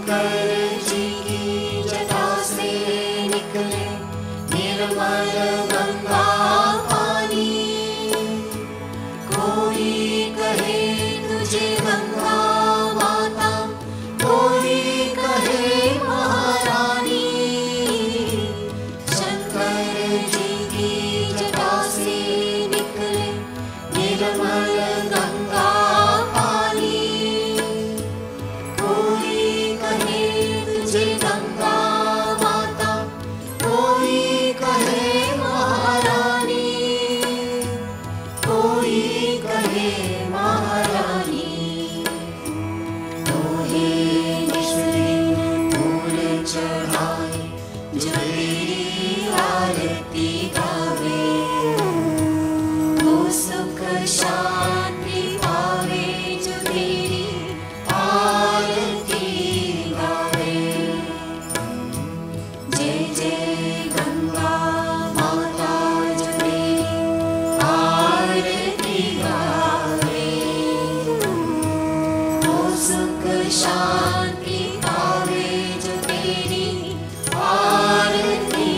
शंकर जी की जटा से निकले निर्मल गंगा पानी। कोई कहे तुझे गंगा माता, कोई कहे महारानी। शंकर जी की जटा से निकले निर्मल गंगा पानी। कोई कहे तुझे गंगा माता, कोई कहे महारानी, कोई कहे महारानी। तोहे निष्ठिन फूल चढ़ाए जो तेरी आरती गावे, वो सुख शांति पावे जो तेरी आरती गावे। जय जय गंगा माता जो तेरी आरती गावे, वो सुख शांति पावे जो तेरी आरती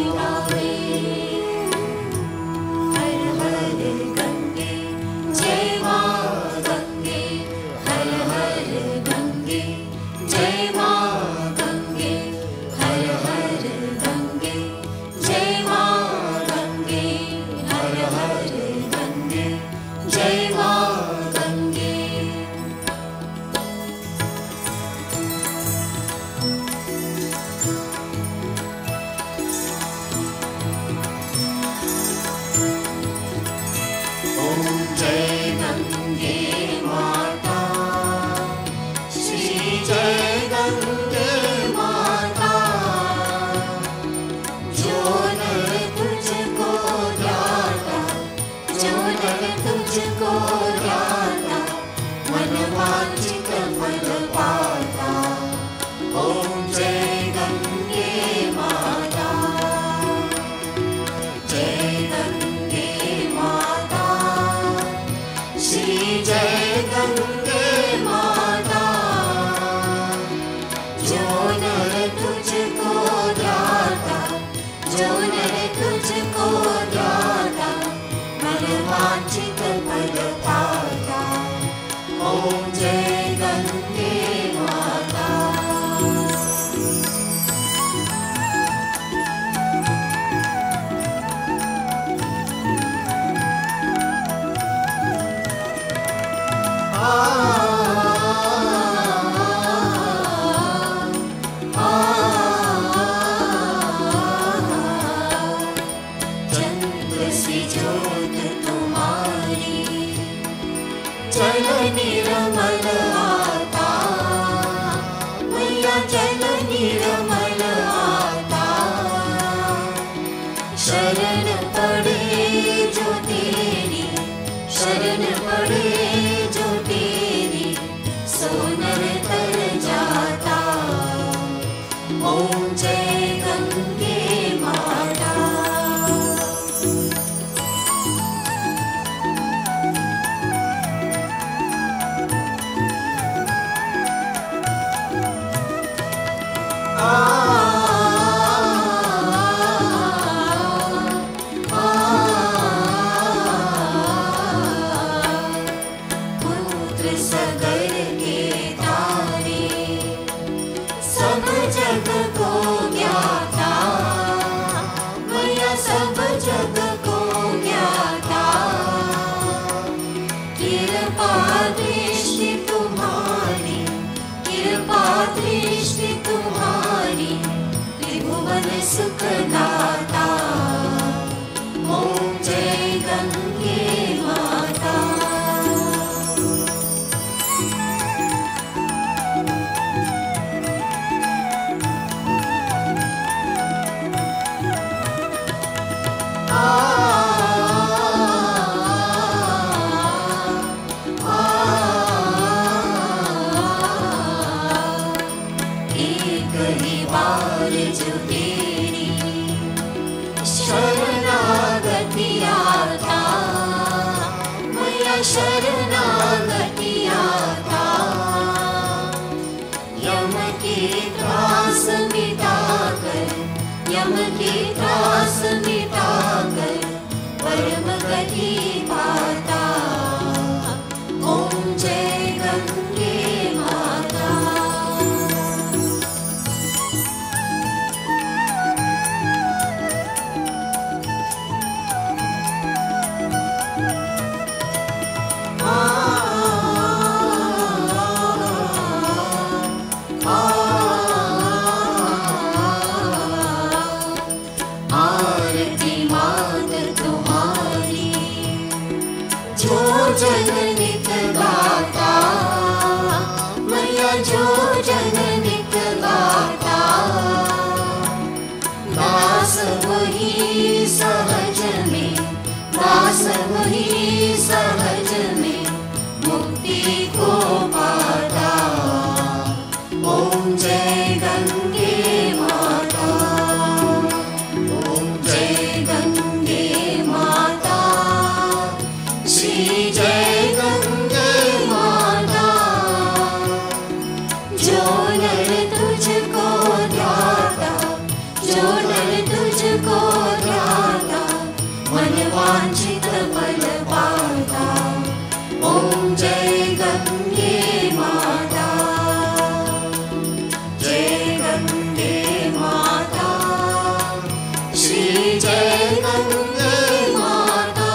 गावे। हर हर गंगे जय माँ गंगे, हर हर गंगे जय माँ गंगे, हर हर गंगे जय माँ गंगे, हर हर गंगे जय माँ गंगे। ओम जय गंगे माता, श्री जय गंगे माता। जो नर तुझको ध्याता, जो नर तुझको ध्याता, मन वांछित फल पाता। ओम जय गंगे माता, जय गंगे माता, श्री जय गंगे माता। जो नर तुझको ध्याता, जो नर तुझको ध्याता, मन वांछित फल पाता। ओम जय गंगे माता। चंद्र सी ज्योत तुम्हारी, जल निर्मल आता। मैया जल निर्मल आता। शरण पड़े जो तेरी, शरण पड़े जो तेरी, सो नर तर जाता। ओम जय गंगे माता। पुत्र सगर के तारे, सब जग को ज्ञाता। मैया सब जग को ज्ञाता। कृपा दृष्टि तुम्हारी, कृपा दृष्टि तुम्हारी, त्रिभुवन सुख दाता। ओम जय गंगे माता। एक ही बार जो तेरी शरणागति आता, मैया शरणागति आता। यम की यम की त्रास मिटाकर परम गति पाता। ओम जय गंगे माता। आरती मात तुम्हारी जो जन नित गाता। मैया जो जन नित गाता। दास वही सहज में, दास वही सहज में मुक्ति को पाता। ओम जय गंगे माता। ओम जय गंगे माता। श्री जय गंगे माता। जो नर तुझको ध्याता, जो नर तुझको ध्याता मन वांछित फल पाता। ओम जय गंगे माता। जय गंगे माता। श्री जय गंगे माता।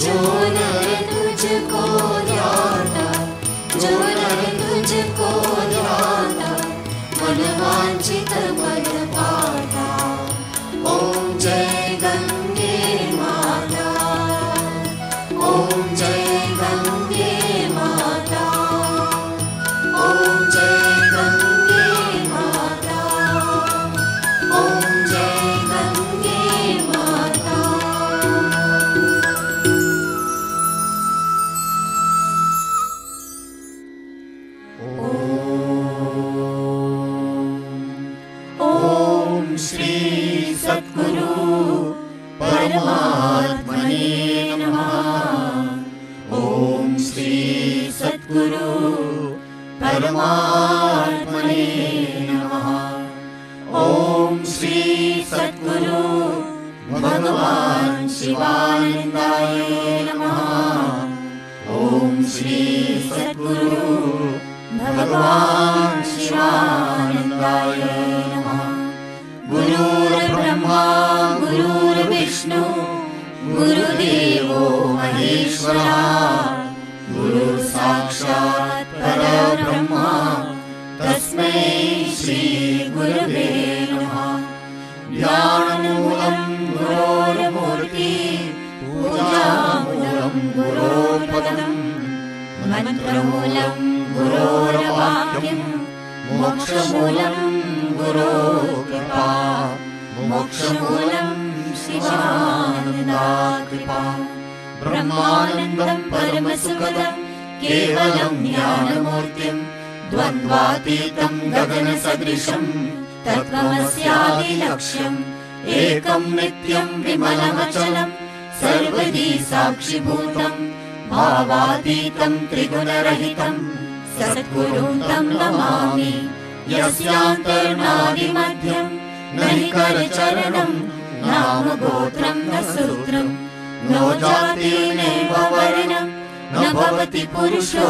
जो नर तुझको ध्याता, जो नर तुझको ध्याता मन वांछित फल पाता। ओम जय गंगे माता। ओम जय गंगे माता। ओम जय गंगे माता। ओम जय गंगे माता। ओम श्री सद्गुरु परमात्मने नमः। ओम श्री सद्गुरु परमात्मने नमः। ओम श्री सद्गुरु भगवान शिवानंदाय नमः। ओम श्री सद्गुरु भगवान शिवानंदाय नमः। गुरुर्ब्रह्मा गुरुर्विष्णु गुरुदेवो महेश्वरा। गुरु साक्षात् परब्रह्म तस्मै श्री गुरवे नमः। ध्यानमूलं गुरोर्मूर्ति पूजामूलं गुरोर्पदम्। मंत्रमूलं गुरोर्वाक्यं मोक्षमूलं गुरोर्कृपा। मोक्षमूलं शिवानन्दाकृपा। ब्रह्मानन्दं परमसुखदं केवलं ज्ञानमूर्तिं द्वन्द्वातीतं गगनसदृशं तत्त्वमस्यादिलक्ष्यम्। एकं नित्यं विमलमचलं सर्वदी साक्षिभूतं भावातीतं त्रिगुणरहितं सद्गुरुं तं नमामि। यस्यान्तर्नादिमध्यं न हि करचरणं नाम गोत्रं न सूत्रं नो जातिर्नैव वर्णं न भवति पुरुषो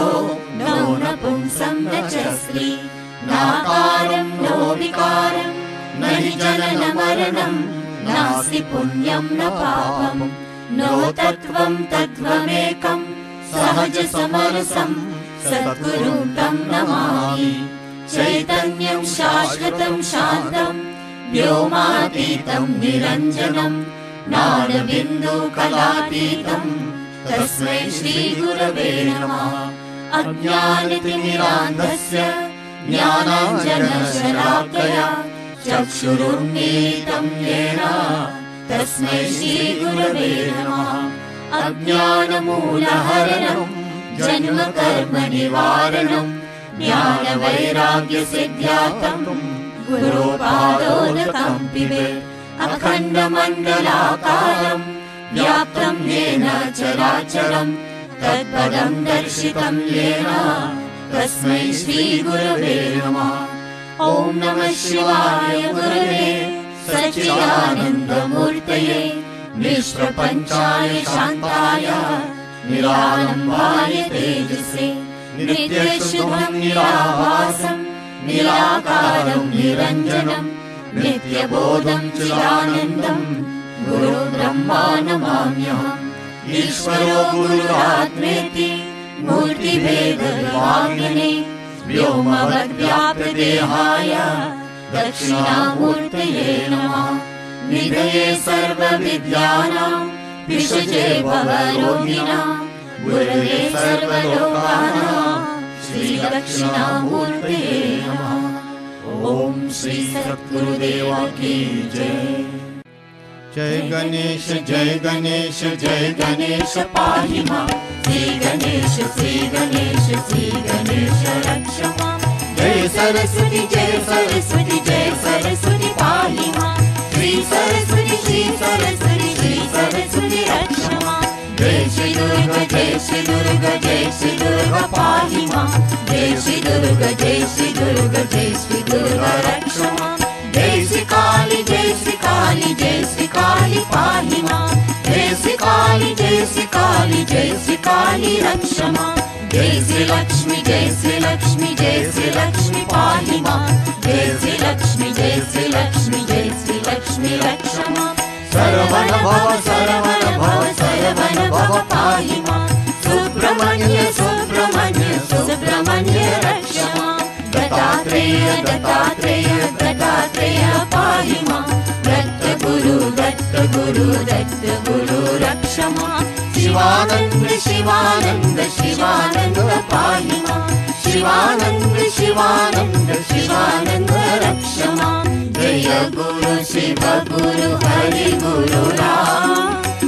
नो नपुंसं न च स्त्री। नाकारं नो विकारं न हि जननमरणं नास्ति पुण्यं न पापं नो तत्त्वं तत्त्वमेकं सहजसमरसं सद्गुरुं तं नमामि। चैतन्यं शाश्वतं शान्तं व्योमातीतं निरञ्जनं ज्ञानबिन्दुकलातीतं तस्मै श्रीगुरवे नमः। अज्ञानतिमिरान्धस्य ज्ञानाञ्जनशलाकया चक्षुरुन्मीलितं येन तस्मै श्रीगुरवे नमः। अज्ञानमूलहरणं जन्मकर्मनिवारणं ज्ञानवैराग्यसिद्ध्यार्थं गुरोपादोदकं पिबेत्। अखण्डमण्डलाकारं व्याप्तं येन चराचरं तत्पदं दर्शितं येन तस्मै श्रीगुरवे नमः। ओम नमः शिवाय गुरवे सच्चिदानन्दमूर्तये निष्प्रपञ्चाय शान्ताय निरालम्बाय तेजसे नित्यशुभं निराभासं निराकारं निरञ्जनं नित्यबोधं चिदानन्दं गुरु ब्रह्मा नमाम्यहम्। ईश्वरो गुरुरात्मेति मूर्तिभेदविभागिने व्योमवद्व्याप्तदेहाय दक्षिणामूर्तये नमः। निधये सर्वविद्यानां विषजे भवरोगिणां गुरवे सर्वलोकानां श्रीदक्षिणामूर्तये नमः। ओम श्री सद्गुरुदेव की जय। जय गणेश जय गणेश जय गणेश पाहि मां। श्री गणेश श्री गणेश श्री गणेश रक्ष मां। जय सरस्वती जय सरस्वती जय सरस्वती पाहि मां। श्री सरस्वती श्री सरस्वती श्री सरस्वती रक्ष मां। जय श्री दुर्गा जय श्री दुर्गा जय श्री दुर्गा पाहि मां। जय श्री दुर्गा जय श्री दुर्गा जय श्री दुर्गा रक्ष मां। जय श्री काली जय श्री काली जय श्री काली पाहि मां। जय श्री काली जय श्री काली जय श्री काली रक्ष मां। जय श्री लक्ष्मी जय श्री लक्ष्मी जय श्री लक्ष्मी पाहि मां। जय श्री लक्ष्मी जय श्री लक्ष्मी जय श्री लक्ष्मी रक्ष मां। सरवण भव सरवण भव सरवण भव पाहि मां। सुब्रह्मण्य सुब्रह्मण्य सुब्रह्मण्य रक्ष मां। दत्तात्रेय दत्तात्रेय दत्तात्रेय पाहि मां। दत्त गुरु रक्ष मां। शिवानंद शिवानंद शिवानंद पाहि मां। शिवानंद शिवानंद शिवानंद रक्ष मां। जय गुरु शिव गुरु हरि गुरु राम।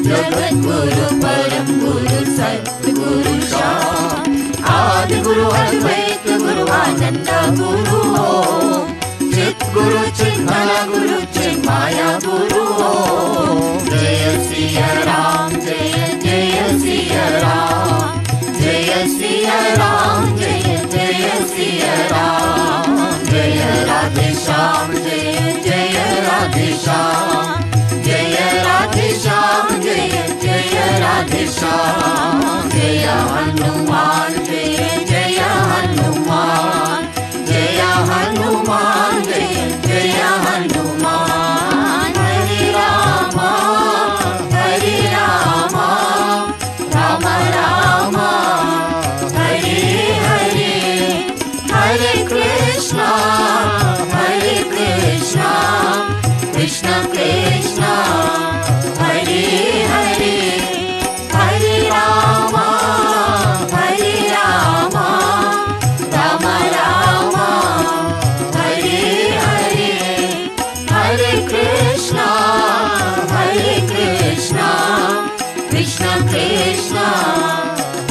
जगत गुरु परम गुरु सद्गुरु श्याम। आदि गुरु अद्वैत गुरु आनंद गुरु ओम। चित गुरु चिन्मय गुरु चिन्मया गुरु ओम। जय सिया राम जय जय सिया राम। जय सिया राम जय जय सिया राम। जय राधे श्याम जय जय राधे श्याम। जय राधे श्याम जय जय राधे श्याम। जय हनुमान जय जय हनुमान। जय हनुमान जय जय हनुमान। हरे राम राम राम हरे हरे। हरे कृष्णा कृष्ण कृष्ण हरे हरे। हरे राम राम राम हरे हरे। हरे कृष्ण कृष्ण कृष्ण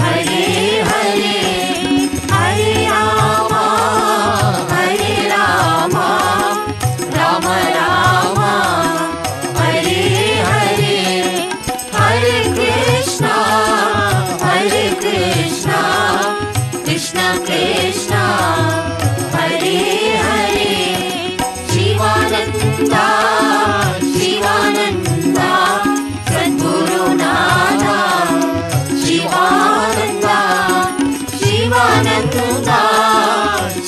हरे हरे। हरे राम राम राम हरे हरे। हरे कृष्ण कृष्ण कृष्ण हरे हरे। शिवानंदा शिवानंदा सद्गुरुनाथा। शिवानंदा शिवानंदा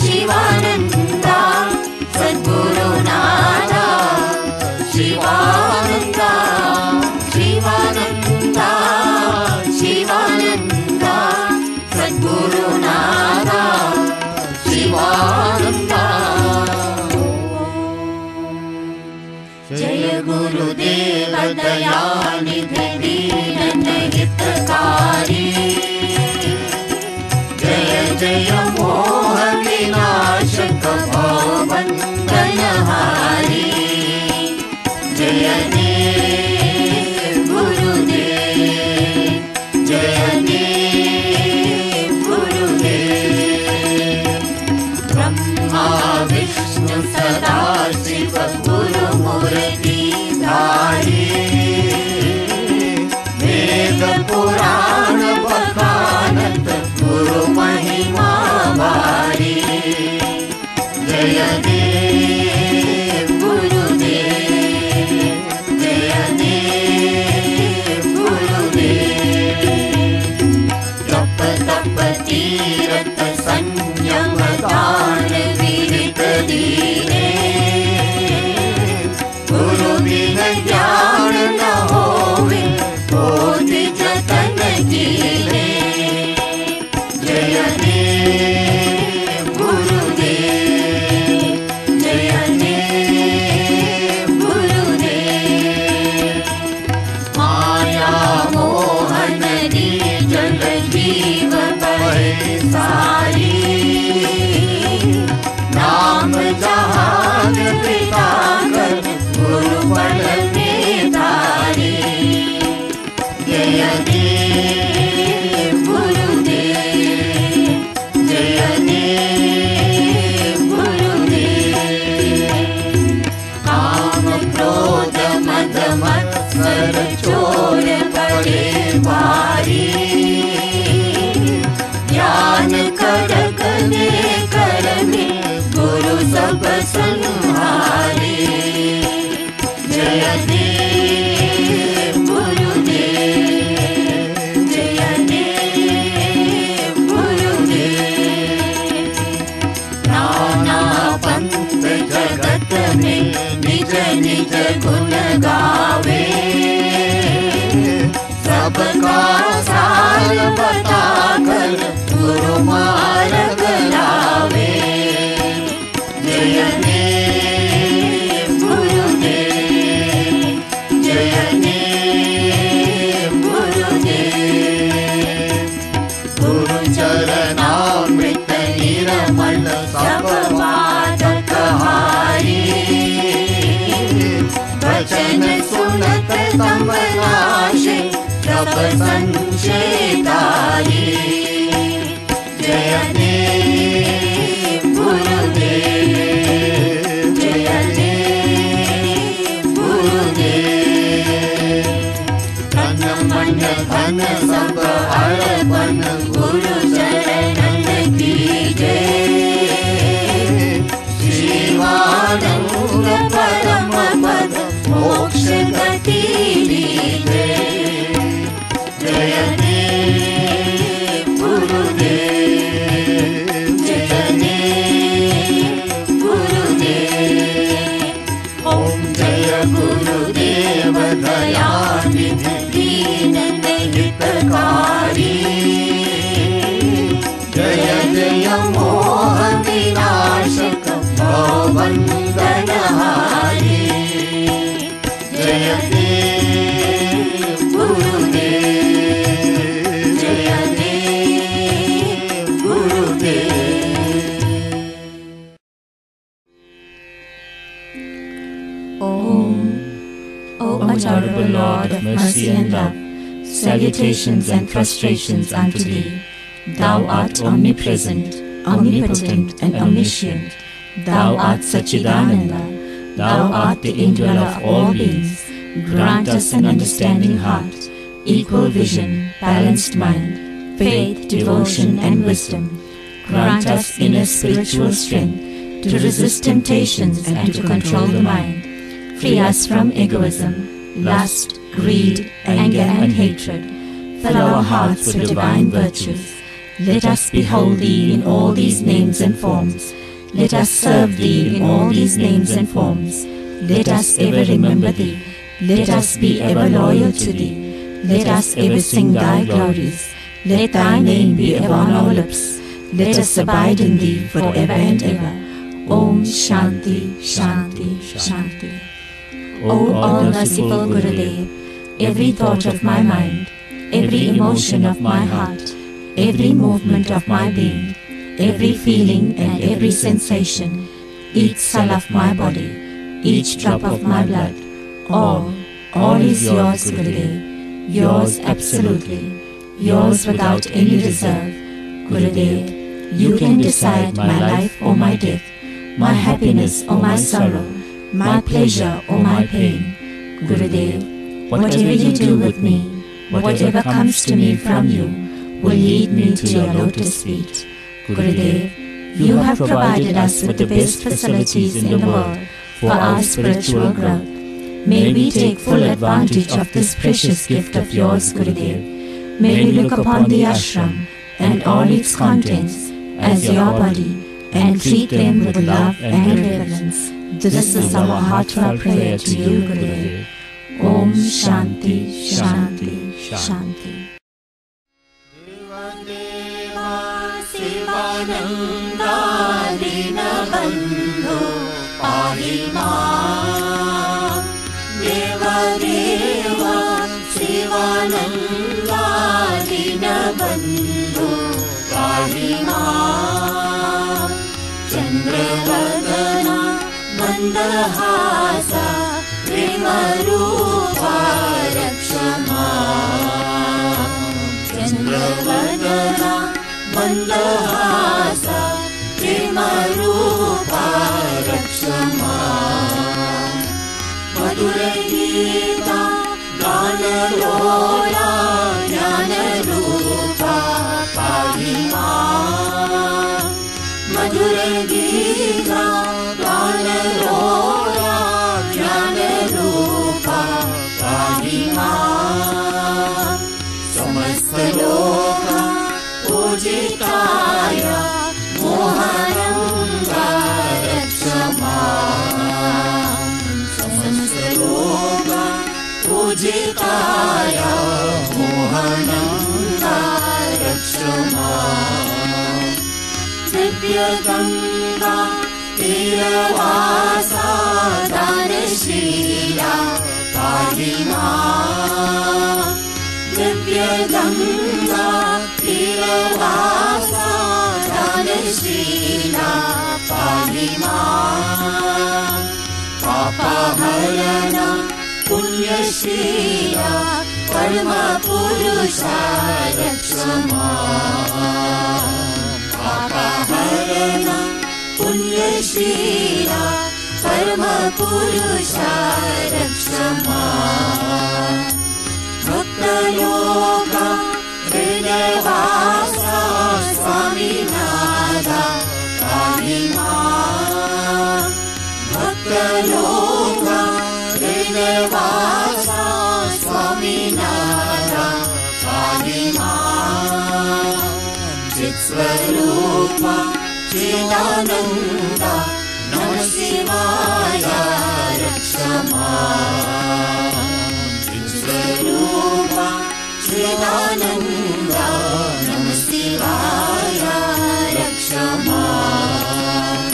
शिवानंदा सद्गुरुनाथा। शिवानंदा शिवानंदा शिवानंदा सद्गुरुनाथा। शिवानंदा। जय गुरुदेव दयानिधि दीन हितकारी। जय जय मोह विनाशक भवबन्धनहारी। जय देव गुरुदेव जय देव गुरुदेव। ब्रह्मा विष्णु सदा शिव गुरु मूर्ति धारी। वेद पुराण बखानत गुरु महिमा भारी। जय जयदेव गुरुदेव, जयदेव गुरुदेव। जप तप तीरथ संयम दान विरत दीने, गुरु बिन ज्ञान न होवे, बोध जतन कीने। जयदेव गुरुदेव, जयदेव गुरुदेव। माया मोहन जल जीव बहे सारी, नाम जहान पिता कर गुरु बल में धारी। जयदेव गुरुदेव, जयदेव गुरुदेव। काम क्रोध मद मत्सर चोर बड़े भारी, ज्ञान खड़ग ने कर में गुरु सब संहारे। जयदेव गुरुदेव, जयदेव गुरुदेव। नाना पंथ जगत में निज निज गुण गावे, सबका सार बताकर गुरु मार्ग लावे। जयदेव गुरुदेव, जयदेव गुरुदेव। गुरु चरणामृत निर्मल सब बाधक हारी, वचन सुनत तम नाशे सब संशय तारी। जयदेव गुरुदेव, जयदेव गुरुदेव। तन मन धन सब अर्पण गुरु चरणन कीजे, शिवानंद परम पद मोक्ष गति लीजे। जयदेव गुरुदेव, जयदेव गुरुदेव। ओम जय गुरुदेव दयानिधि दीन हितकारी, जय जय मोह विनाशक भवबंधनहारी। जयदेव गुरुदेव, जयदेव गुरुदेव। O adorable Lord of mercy and love, salutations and prostrations unto thee. Thou art omnipresent, omnipotent and omniscient. Thou art Sachidananda. Thou art the indweller of all beings. Grant us an understanding heart, equal vision, balanced mind, faith, devotion and wisdom. Grant us inner spiritual strength to resist temptations and to control the mind. Free us from egoism, lust, greed, anger and hatred. Fill our hearts with divine virtues. Let us behold thee in all these names and forms. Let us serve thee in all these names and forms. Let us ever remember thee. Let us be ever loyal to thee. Let us ever sing thy glories. Let thy name be ever on our lips. Let us abide in thee forever and ever. Om Shanti, Shanti, Shanti. O all-merciful Gurudev, every thought of my mind, every emotion of my heart, every movement of my being, every feeling and every sensation, each cell of my body, each drop of my blood, all is yours, Gurudev, yours absolutely, yours without any reserve. Gurudev, you can decide my life or my death, my happiness or my sorrow, my pleasure or my pain. Gurudev, whatever you do with me, whatever comes to me from you, will lead me to your lotus feet. Gurudev, You have provided us with the best facilities in the world for our spiritual growth. May we take full advantage of this precious gift of yours, Gurudev. May we look upon the ashram and all its contents as your body and treat them with love and reverence. This is our heartfelt prayer to you, Gurudev. Om Shanti, Shanti, Shanti. Shivananda Dinabandhu Pahi Maam. Deva Deva Shivananda Dinabandhu Pahi Maam. Chandravardhana Mandahasa Prema Rupa Raksha Maam. Chandravardhana Mandahasa Prema Rupa Raksha Maam. Madhura Geeta Gana Lola Jnana Rupa Pahi Maam. Madhura Geeta Gana Lola Jnana Rupa Pahi Maam. Samasta Loka Pujitaya Mohananga Raksha Maam. Samasta Loka Pujitaya Mohananga Raksha Maam. Divya Ganga Tiravasa Dhanashila Pahi Maam. Divya Ganga Tiravasa Dhanashila Pahi Maam. Papaharana Punyashila Parama Purusha Raksha Maam. Papaharana Punyashila Parama Purusha Raksha Maam. Bhakta Yoga Hridayavasa Swaminatha Pahi Maam. Bhakta Yoga Hridayavasa Swaminatha Pahi Maam. Chitsvarupa Chidananda Namah Shivaya Raksha Maam. Chitsvarupa Chidananda Namah Shivaya Raksha Maam.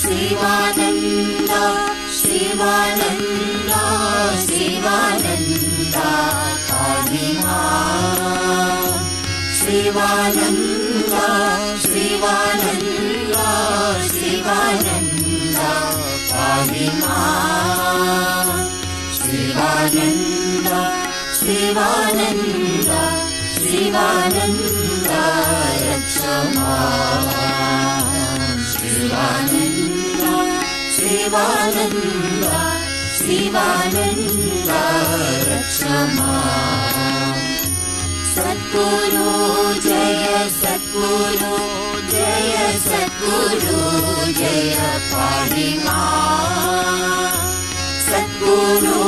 Shivananda Shivananda Shivananda Pahi Maam. Shivananda Shivananda Shivananda Pahi Maam. Shivananda Shivananda Shivananda Raksha Maam. Shivananda Shivananda Shivananda Raksha Maam. Satguru Jaya Satguru Jaya Satguru Jaya Pahi Maam. Satguru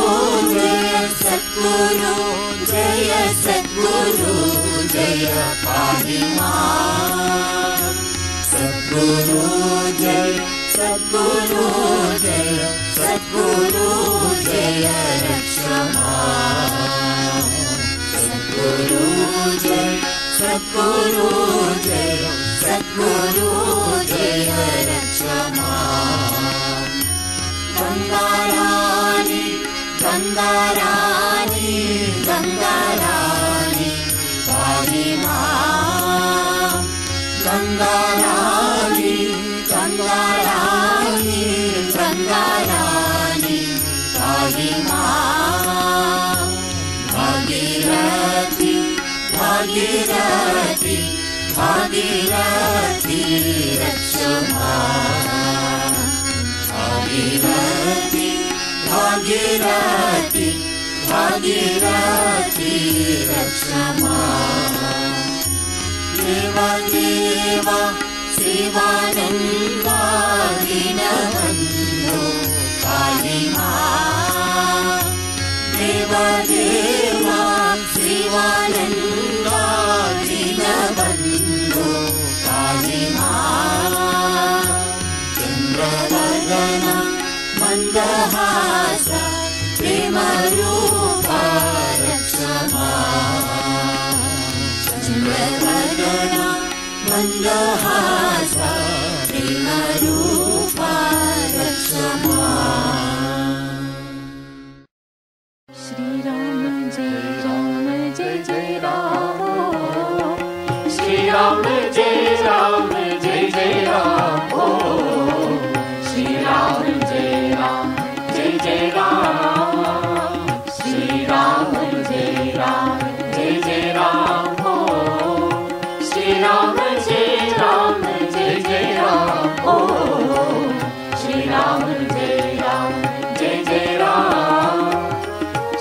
Jaya Satguru Jaya Satguru Jaya Pahi Maam. Satguru Jaya Satguru Jaya Satguru Jaya Raksha Maam. Satguru Jaya Satguru Jaya Satguru Jaya Raksha Maam. Gangarani Gangarani Gangarani Pahi Maam. Gangarani Gangarani Gangarani Pahi Maam. Bhagirathi Bhagirathi Bhagirathi Raksha Maam. Bhagirathi Bhagirathi Bhagirathi Raksha Maam. Deva Deva Sivananda दीनबन्धो पाहि मां देवदेवा शिवानन्दा दीनबन्धो पाहि मां चन्द्रवदना मन्दहास प्रेमरूपा रक्ष मां चन्द्रवदना मन्दहास प्रेमरूपा रक्ष मां। श्री राम जय जय राम श्री राम जय राम जय जय राम श्री राम जय राम श्री राम जय जय राम श्री राम जय जय राम श्री राम जय जय राम श्री राम जय जय राम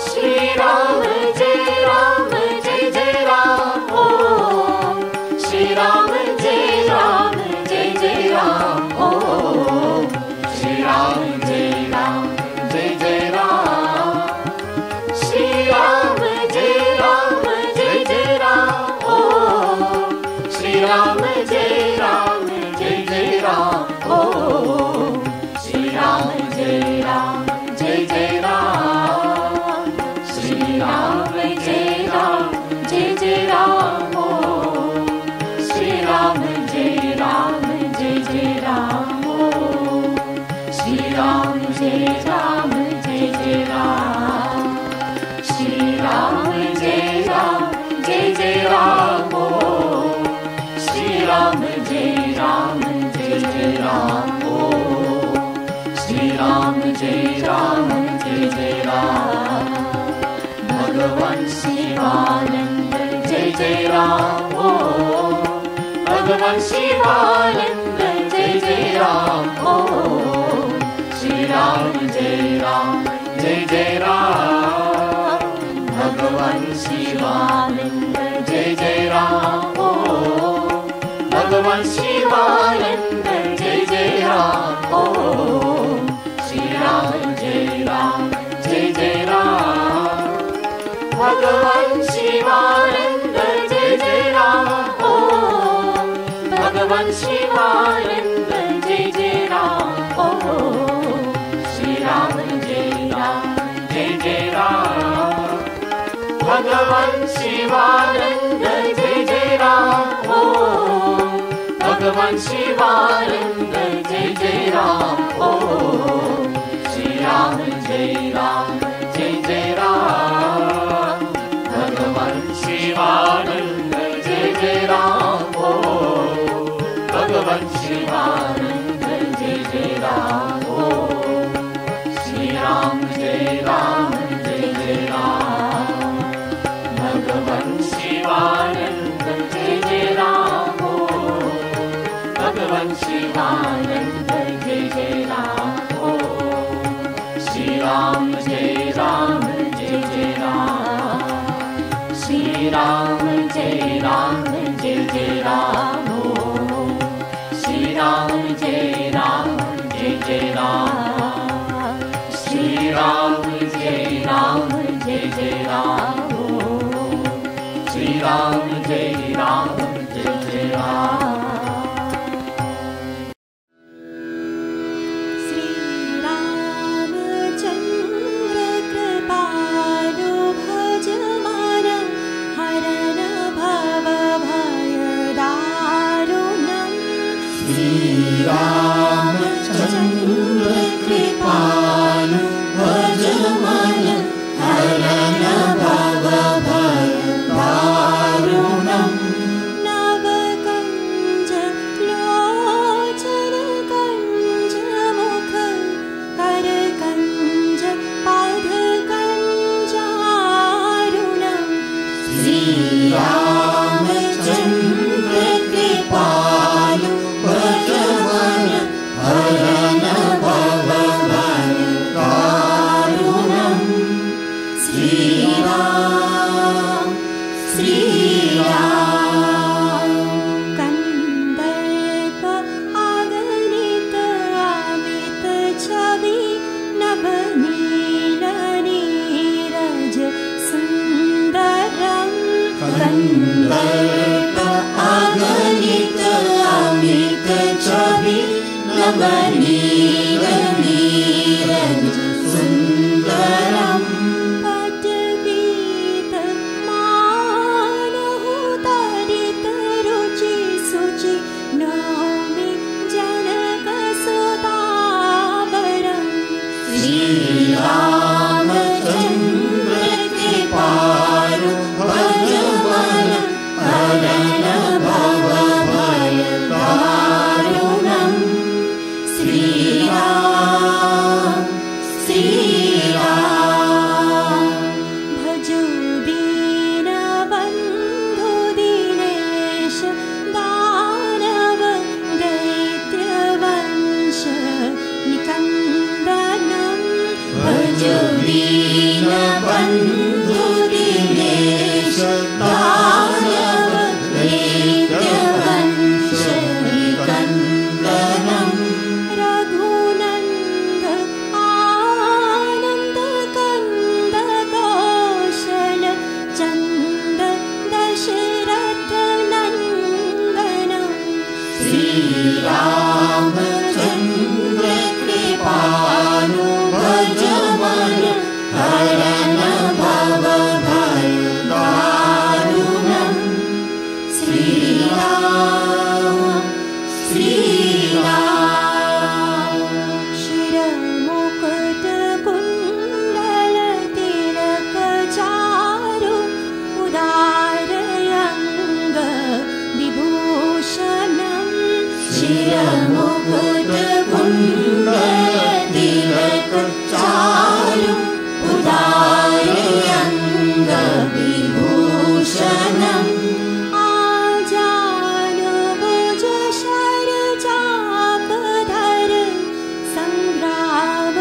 श्री राम जय जय राम श्री राम जय जय राम श्री राम जय जय राम श्री राम जय जय राम श्री राम जय जय राम श्री राम जय जय राम श्री राम जय जय राम श्री राम जय जय राम श्री राम जय जय राम श्री राम जय जय राम श्री राम जय जय राम भगवान शिवानंद जय जय राम भगवान शिवानंद जय जय राम श्री राम जय जय राम भगवान शिवानंद जय जय राम भगवान शिवानंद जय जय राम श्री राम जय जय राम भगवान शिवानंद जय जय राम भगवान शिवानंद जय जय राम श्री राम जय जय राम भगवान शिवानंद जय जय राम भगवान शिवानंद जय जय राम श्री राम जय जय राम भगवान शिवानंद जय जय राम भगवान शिवानंद जय जय राम श्री राम जय जय राम भगवान शिवानंद जय जय राम भगवान शिवानंद जय जय राम श्री राम जय जय राम श्री राम जय जय राम श्री राम जय जय राम श्री राम जय जय राम श्री राम जय जय राम। रामचन्द्र कृपालु भजमान हरण भव भय दारुणम् नवकञ्ज लोचन कञ्ज मुख करकञ्ज पादकञ्जारुणम् श्रीरामचन्द्र कृपालु भजमान हरण भव नवनीरनीरज सुन्दरम् पटगीत मानहुतरित रुचि सुचि नौमि जनकसुतावरम् श्रीरामचन्द्र कृपालु भजमन हरन भवभयदारुणम् श्रीराम श्रीराम भजो दीनबन्धु दीनेश दानव दैत्यवंश निकन्दनम् भज दीनबन्धु दीनेश दानव दैत्यवंश निकन्दनम् रघुनन्द आनन्द कन्द कौशल चन्द दशरथ नन्दनम् श्रीरामचन्द्र कृपालु भजमन हरन भवभयदारुणम् श्रीराम श्रीराम शिरमुकुट कुण्डल तिलक चारु उदारयङ्ग विभूषणम् शिरमुकुट कुण्डल तिलक चारु उदारयङ्ग विभूषणम् आजानुभुज शरचापधर सङ्ग्राम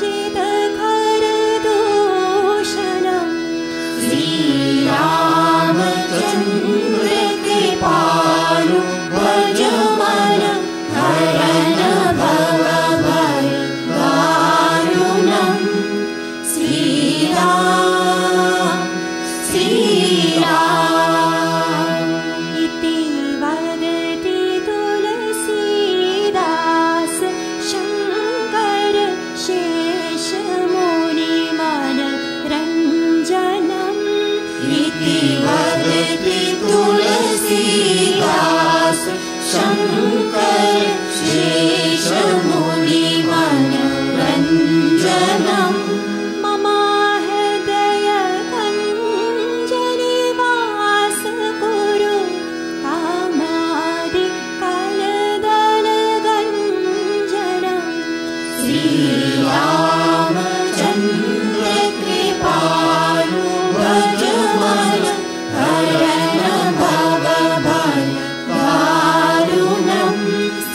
जितखर दूषणम् श्रीरामचन्द्र कृपालु भजमन हरन भवभयदारुणम् श्रीराम श्रीराम इति वदति तुलसीदास शङ्कर शेषमुनिमनरञ्जनम् इति वदति तुलसीदास शङ्कर शेषमुनिमनरञ्जनम् मम हृदय कञ्जनिवास कुरु कामादि कलदलगञ्जनम् श्रीरामचन्द्र कृपालु भजमन हरन भवभयदारुणम्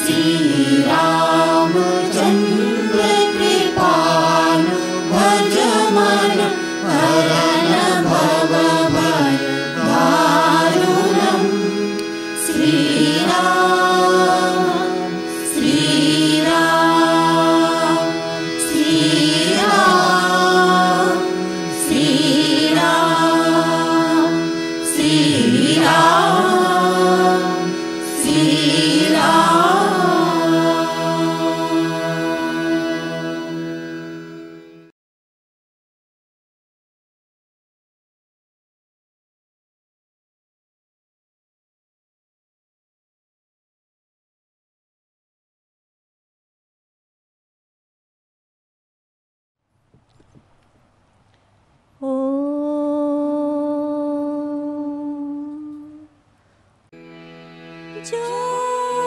श्रीरामचन्द्र कृपालु भजमन हरन भवभयदारुणम् श्रीराम श्रीराम श्रीराम श्रीराम श्रीराम श्रीराम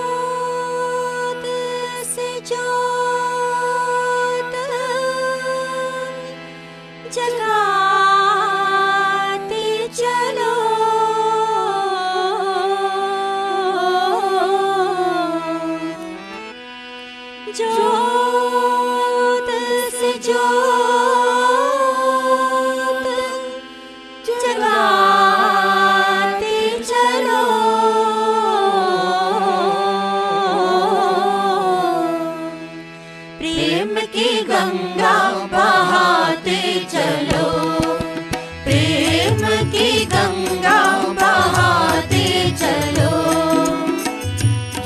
जोत से जोत जगाते चलो जोत से जोत जगाते चलो प्रेम की गंगा बहाते चलो, प्रेम की गंगा बहाते चलो,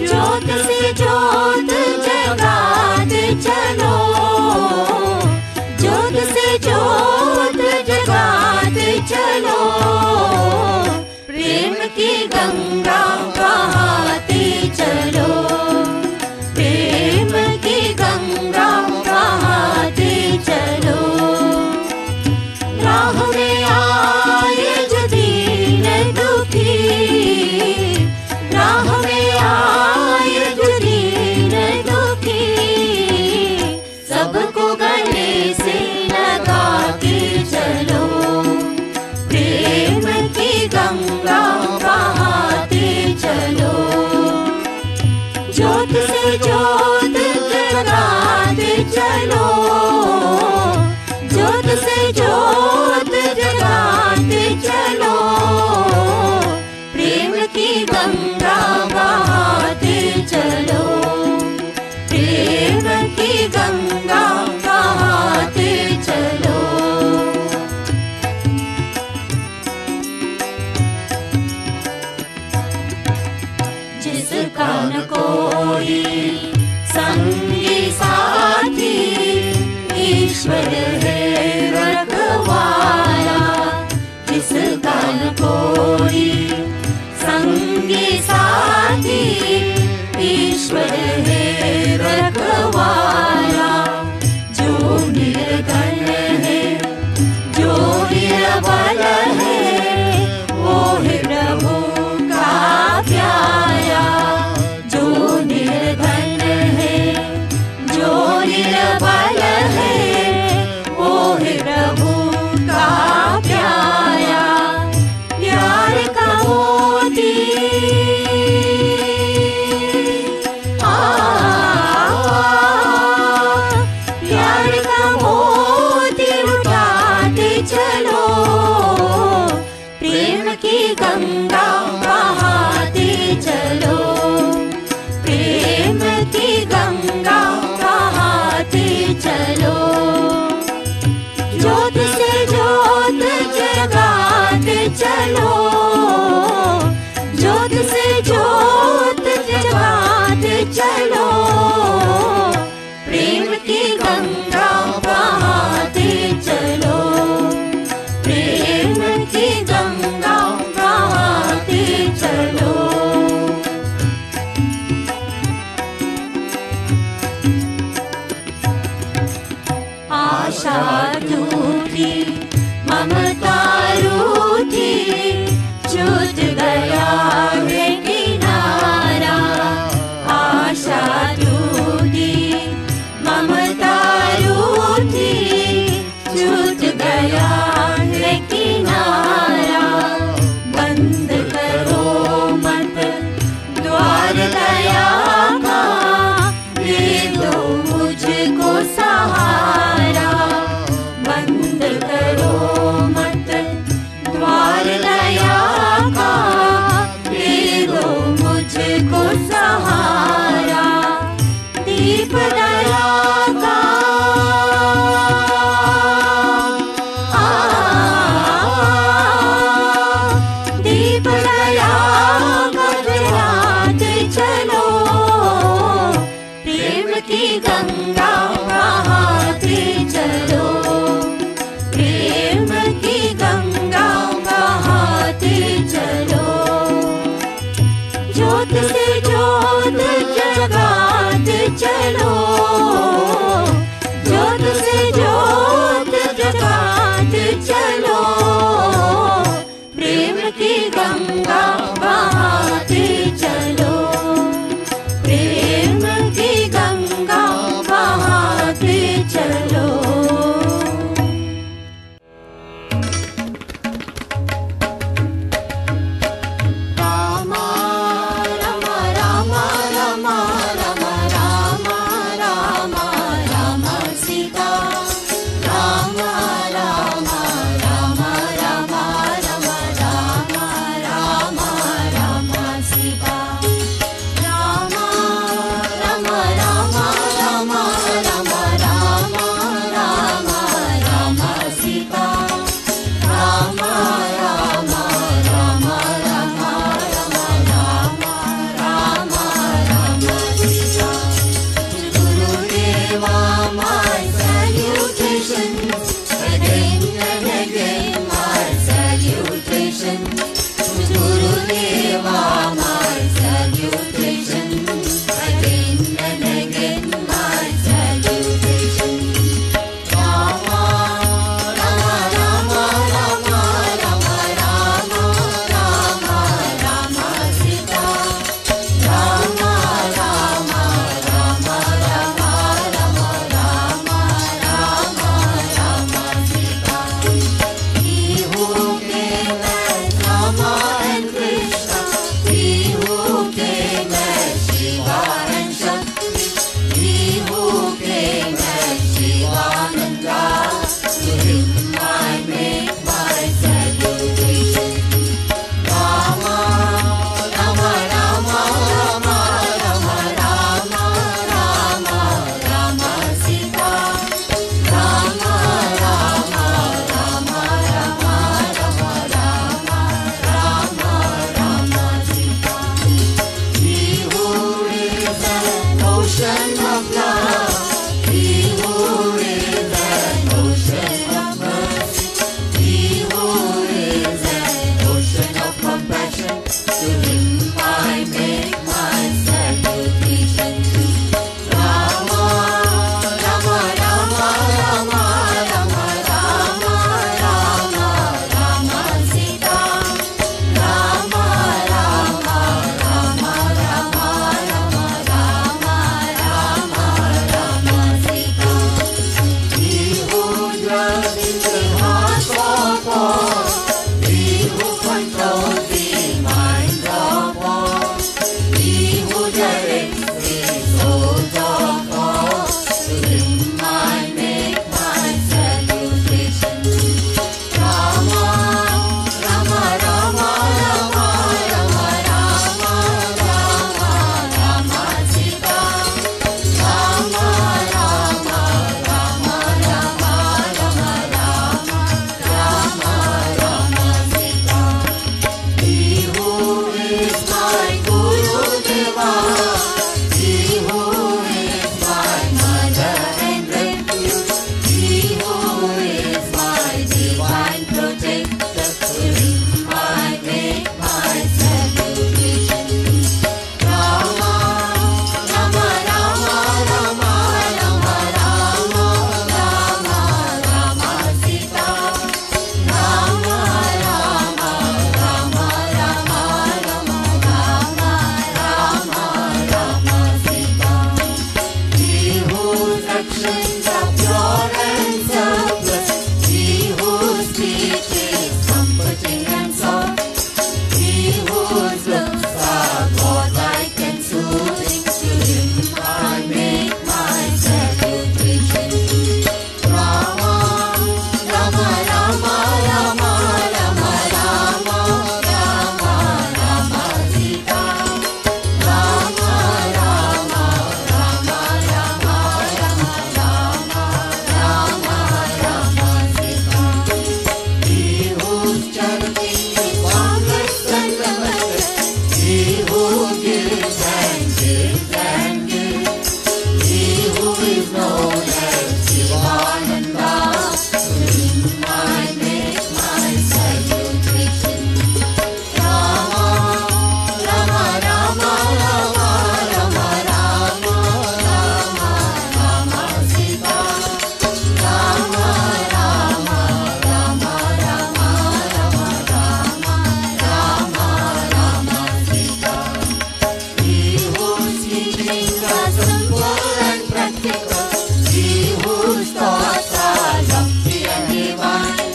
ज्योत से ज्योत जगा गंगा बहाते चलो, प्रेम की गंगा बहाते चलो। राह में आए जो दीन दुखी, राह में आए जो दीन दुखी, सबको गले से लगाते चलो, प्रेम की गंगा बहाते चलो। ज्योत से ज्योत जगाते चलो, ज्योत से ज्योत जगाते चलो, प्रेम की गंगा बहाते चलो, प्रेम की गंगा बहाते चलो। जिसका न कोई संगी साथी, ईश्वर है रखवाला। जिसका न कोई संगी साथी, ईश्वर है रखवाला। जो निर्धन है, जो निर्बल है, वो है प्रभु का प्यारा। जो निर्धन है, जो निर्बल है, वो है प्रभु का प्यारा। प्यार का मोती प्यार का मोती लुटाते चलो, प्रेम की गंगा बहाते चलो, प्रेम की गंगा बहाते चलो। ज्योत से ज्योत जगाते चलो, ज्योत से ज्योत जगाते चलो, प्रेम की गंगा बहाते चलो, प्रेम की गंगा बहाते चलो। आशा टूटी, ममता रूठी, छूट गया है किनारा। आशा टूटी, ममता रूठी, छूट गया है किनारा। बंद करो मत द्वार दया का, दे दो मुझको सहारा। बंद करो मत द्वार दया का, दे दो मुझको सहारा। दीप दया का दीप दया का जलाते चलो, प्रेम की गंगा बहाते चलो, प्रेम की गंगा बहाते चलो। ज्योत से ज्योत जगाते चलो, ज्योत से ज्योत जगाते चलो, प्रेम की गंगा बहाते चलो, प्रेम की गंगा बहाते ocean of love. He who is an ocean of mercy. He who is an ocean of compassion. To him I make my salutation. Rama, Rama, Rama, Rama, Rama, Rama, Rama, Rama, Sita. Rama, Rama, Rama, Rama, Rama, Rama, Rama, Rama, Sita. He who dwells in the hearts of all. He who controls the minds of all. He who directs the souls of all. To him I make my salutation. Rama, Rama, Rama, Rama, Rama, Rama, Rama, Rama, Sita. Rama, Rama, Rama, Rama, Rama, Rama, Rama, Rama, Sita. He who is my Guru Deva. He who is my mother and refuge. He who is my divine protector. To him I make my salutation. Rama, Rama, Rama, Rama, Rama, Rama, Rama, Rama, Sita. Rama, Rama, Rama, Rama, Rama, Rama, Rama, Rama, Sita. He whose actions are pure and selfless. He whose speech is comforting and soft. He whose looks are godlike and soothing. To him I make my salutation. Rama, Rama, Rama, Rama, Rama, Rama, Rama, Rama, Sita. Rama, Rama, Rama, Rama, Rama, Rama, Rama, Rama, Sita. He whose charity is boundless and limitless. He who gives and gives and gives. He who is known as Shivananda. To him I make my salutation. Rama, Rama, Rama, Rama, Rama, Rama, Rama, Rama, Sita. Rama, Rama, Rama, Rama, Rama, Rama, Rama, Rama, Sita. He whose teachings are simple and practical. He whose thoughts are lofty and divine.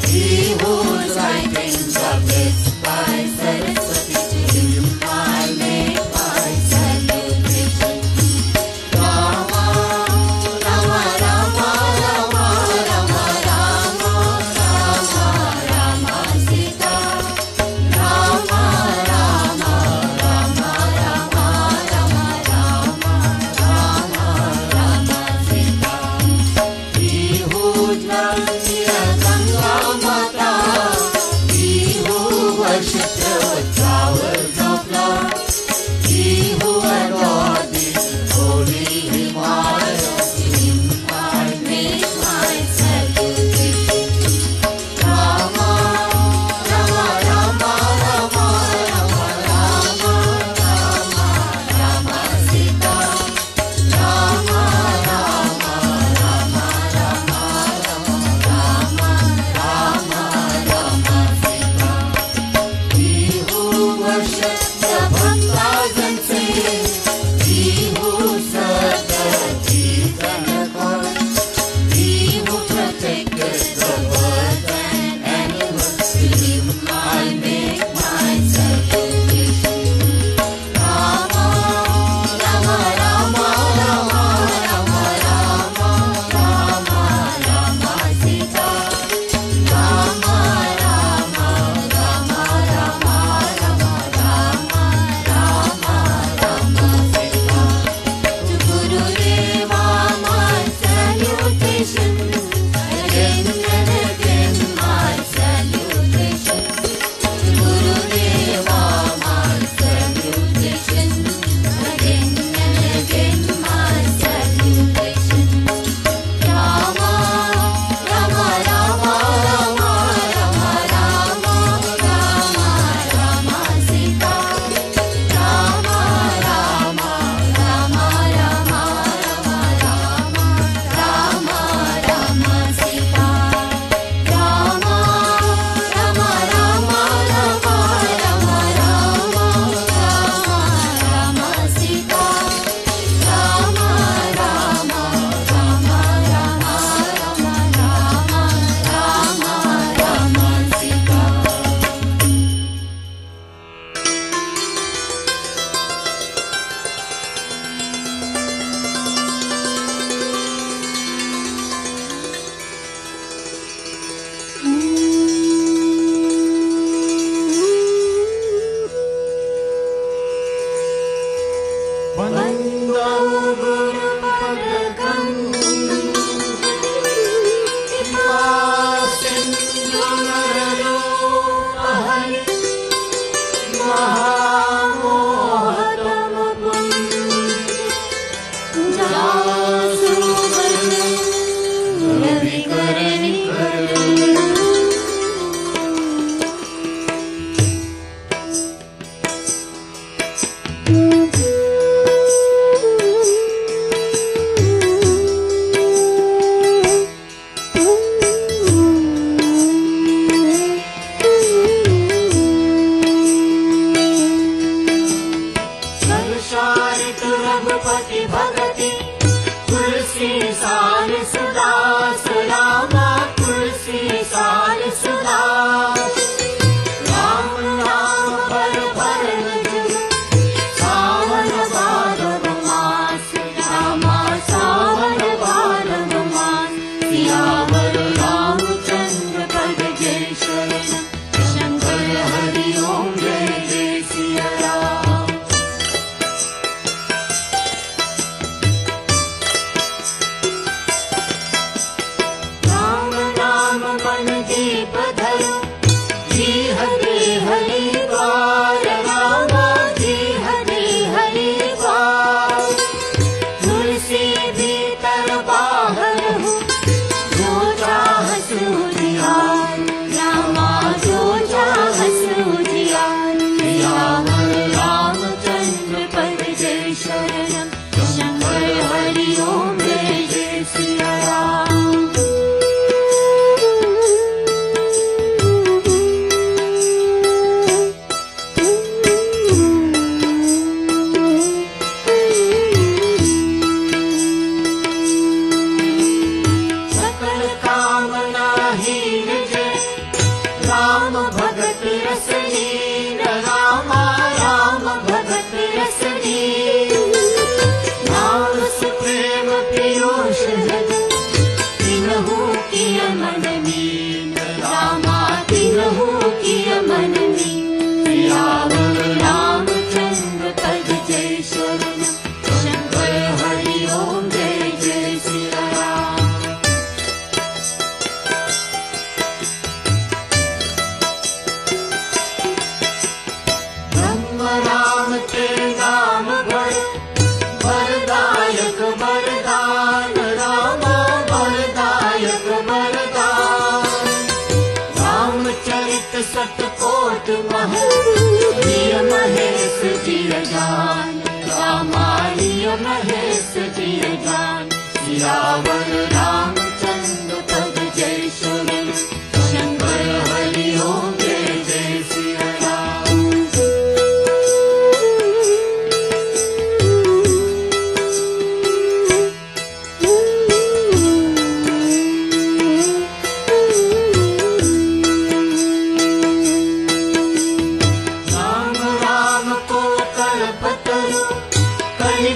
He whose writings are blessed by Saraswati. To him I make my salutation. Rama, Rama, Rama, Rama, Rama, Rama, Rama, Rama, Sita. Rama, Rama, Rama, Rama, Rama, Rama, Rama, Rama, Sita.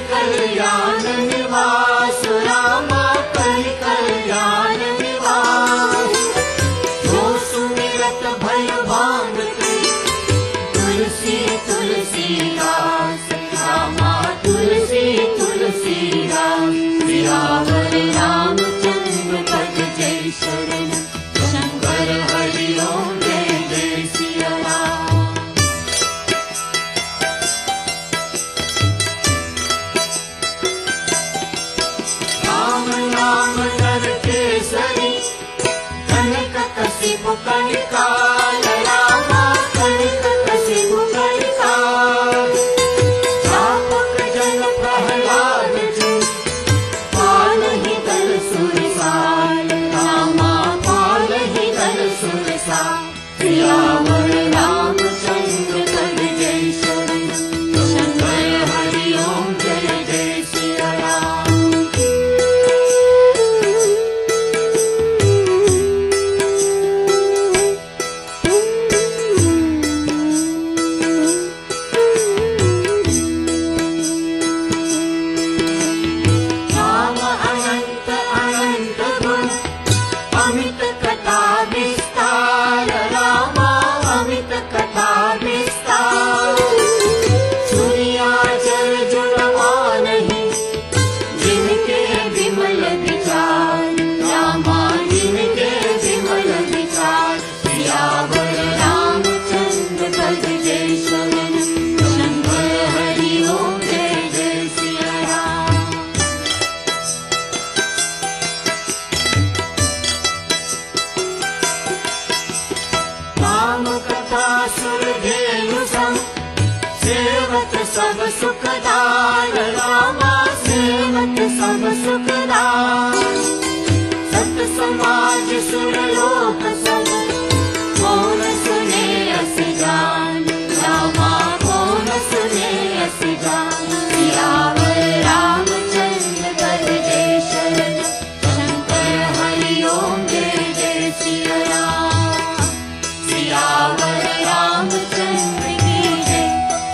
कल्याण निवास रामा कलि कल्याण सुखदान सत समाज सुरलोक सब कौन सुने अस जान रामा कौन सुने अस जान सियावर रामचंद्र कर जय शरण शंकर हरि ओम जय जय सिया राम सियावर रामचंद्र की जय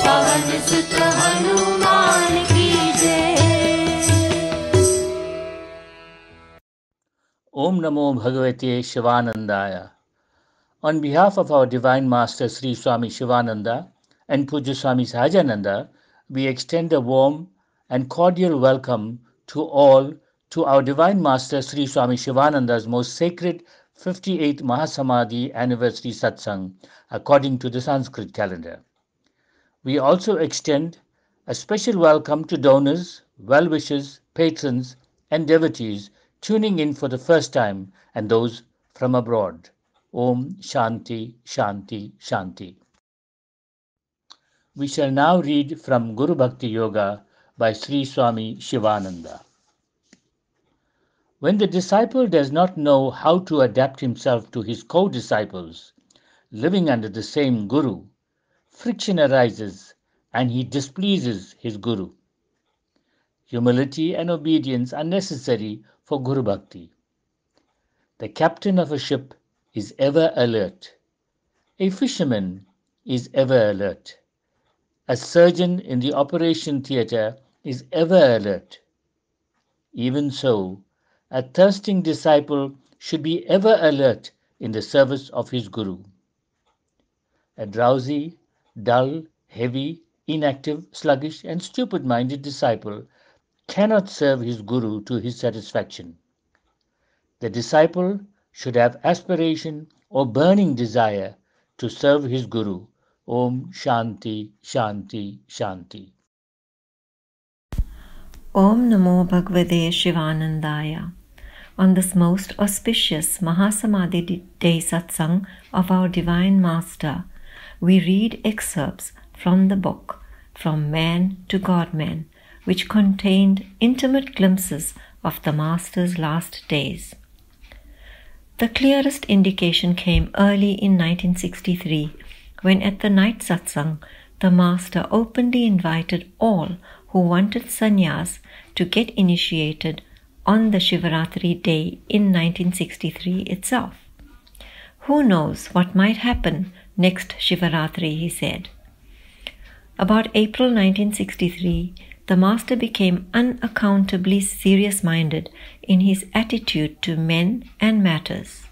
पवन सुत हनुमान की जय। Om Namo Bhagavate Shivanandaya. On behalf of our Divine Master Sri Swami Shivananda and Pujya Swami Sahajananda, we extend a warm and cordial welcome to all to our Divine Master Sri Swami Shivananda's most sacred 58th Mahasamadhi Anniversary Satsang according to the Sanskrit calendar. We also extend a special welcome to donors, well-wishers, patrons and devotees tuning in for the first time and those from abroad. Om Shanti, Shanti, Shanti. We shall now read from Guru Bhakti Yoga by Sri Swami Shivananda. When the disciple does not know how to adapt himself to his co-disciples, living under the same Guru, friction arises and he displeases his Guru. Humility and obedience are necessary for Guru Bhakti. The captain of a ship is ever alert. A fisherman is ever alert. A surgeon in the operation theatre is ever alert. Even so, a thirsting disciple should be ever alert in the service of his Guru. A drowsy, dull, heavy, inactive, sluggish and stupid-minded disciple cannot serve his Guru to his satisfaction. The disciple should have aspiration or burning desire to serve his Guru. Om Shanti, Shanti, Shanti. Om Namo Bhagavate Shivanandaya. On this most auspicious Mahasamadhi Day Satsang of our Divine Master, we read excerpts from the book From Man to God-Man, which contained intimate glimpses of the Master's last days. The clearest indication came early in 1963, when at the night satsang, the Master openly invited all who wanted sannyas to get initiated on the Shivaratri day in 1963 itself. Who knows what might happen next Shivaratri, he said. About April 1963, the Master became unaccountably serious-minded in his attitude to men and matters.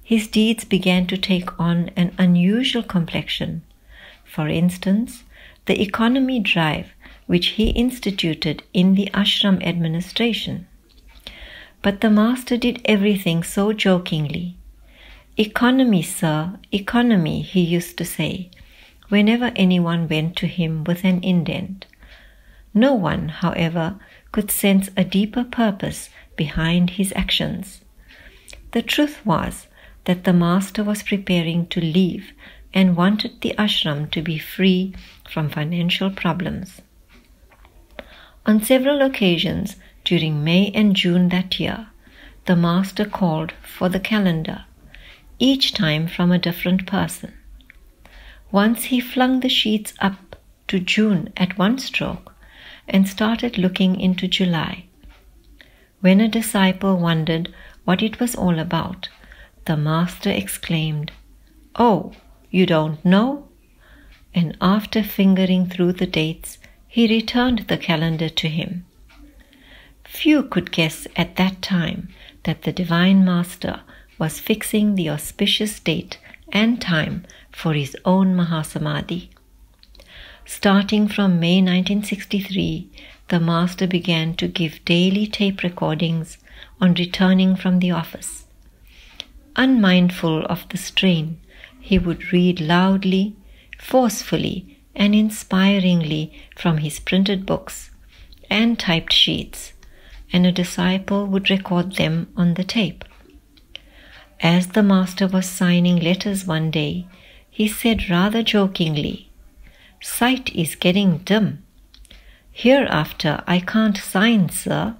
His deeds began to take on an unusual complexion. For instance, the economy drive which he instituted in the ashram administration. But the Master did everything so jokingly. "Economy, sir, economy," he used to say, whenever anyone went to him with an indent. No one, however, could sense a deeper purpose behind his actions. The truth was that the Master was preparing to leave and wanted the ashram to be free from financial problems. On several occasions during May and June that year, the Master called for the calendar, each time from a different person. Once he flung the sheets up to June at one stroke and started looking into July. When a disciple wondered what it was all about, the Master exclaimed, "Oh, you don't know?" And after fingering through the dates, he returned the calendar to him. Few could guess at that time that the Divine Master was fixing the auspicious date and time for his own Mahasamadhi. Starting from May 1963, the Master began to give daily tape recordings on returning from the office. Unmindful of the strain, he would read loudly, forcefully, and inspiringly from his printed books and typed sheets, and a disciple would record them on the tape. As the Master was signing letters one day, he said rather jokingly, "Sight is getting dim. Hereafter I can't sign, sir."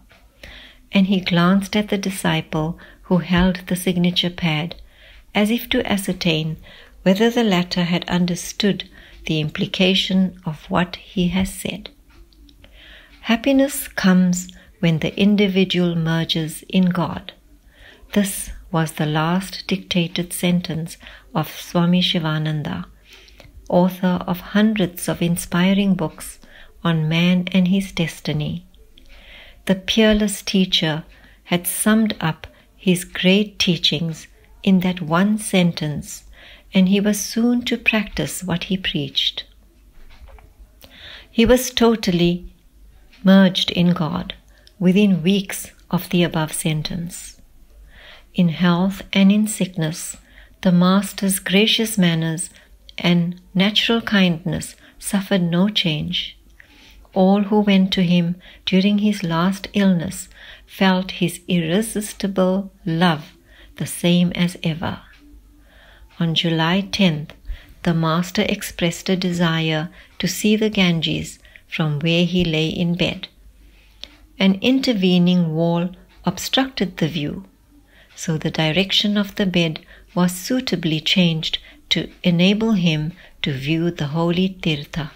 and he glanced at the disciple who held the signature pad, as if to ascertain whether the latter had understood the implication of what he has said. Happiness comes when the individual merges in God. This was the last dictated sentence of Swami Shivananda, author of hundreds of inspiring books on man and his destiny. The peerless teacher had summed up his great teachings in that one sentence, and he was soon to practice what he preached. He was totally merged in God within weeks of the above sentence. In health and in sickness, the Master's gracious manners and natural kindness suffered no change. All who went to him during his last illness felt his irresistible love, the same as ever. On July 10th, the Master expressed a desire to see the Ganges from where he lay in bed. An intervening wall obstructed the view, so the direction of the bed was suitably changed to enable him to view the holy Tirtha,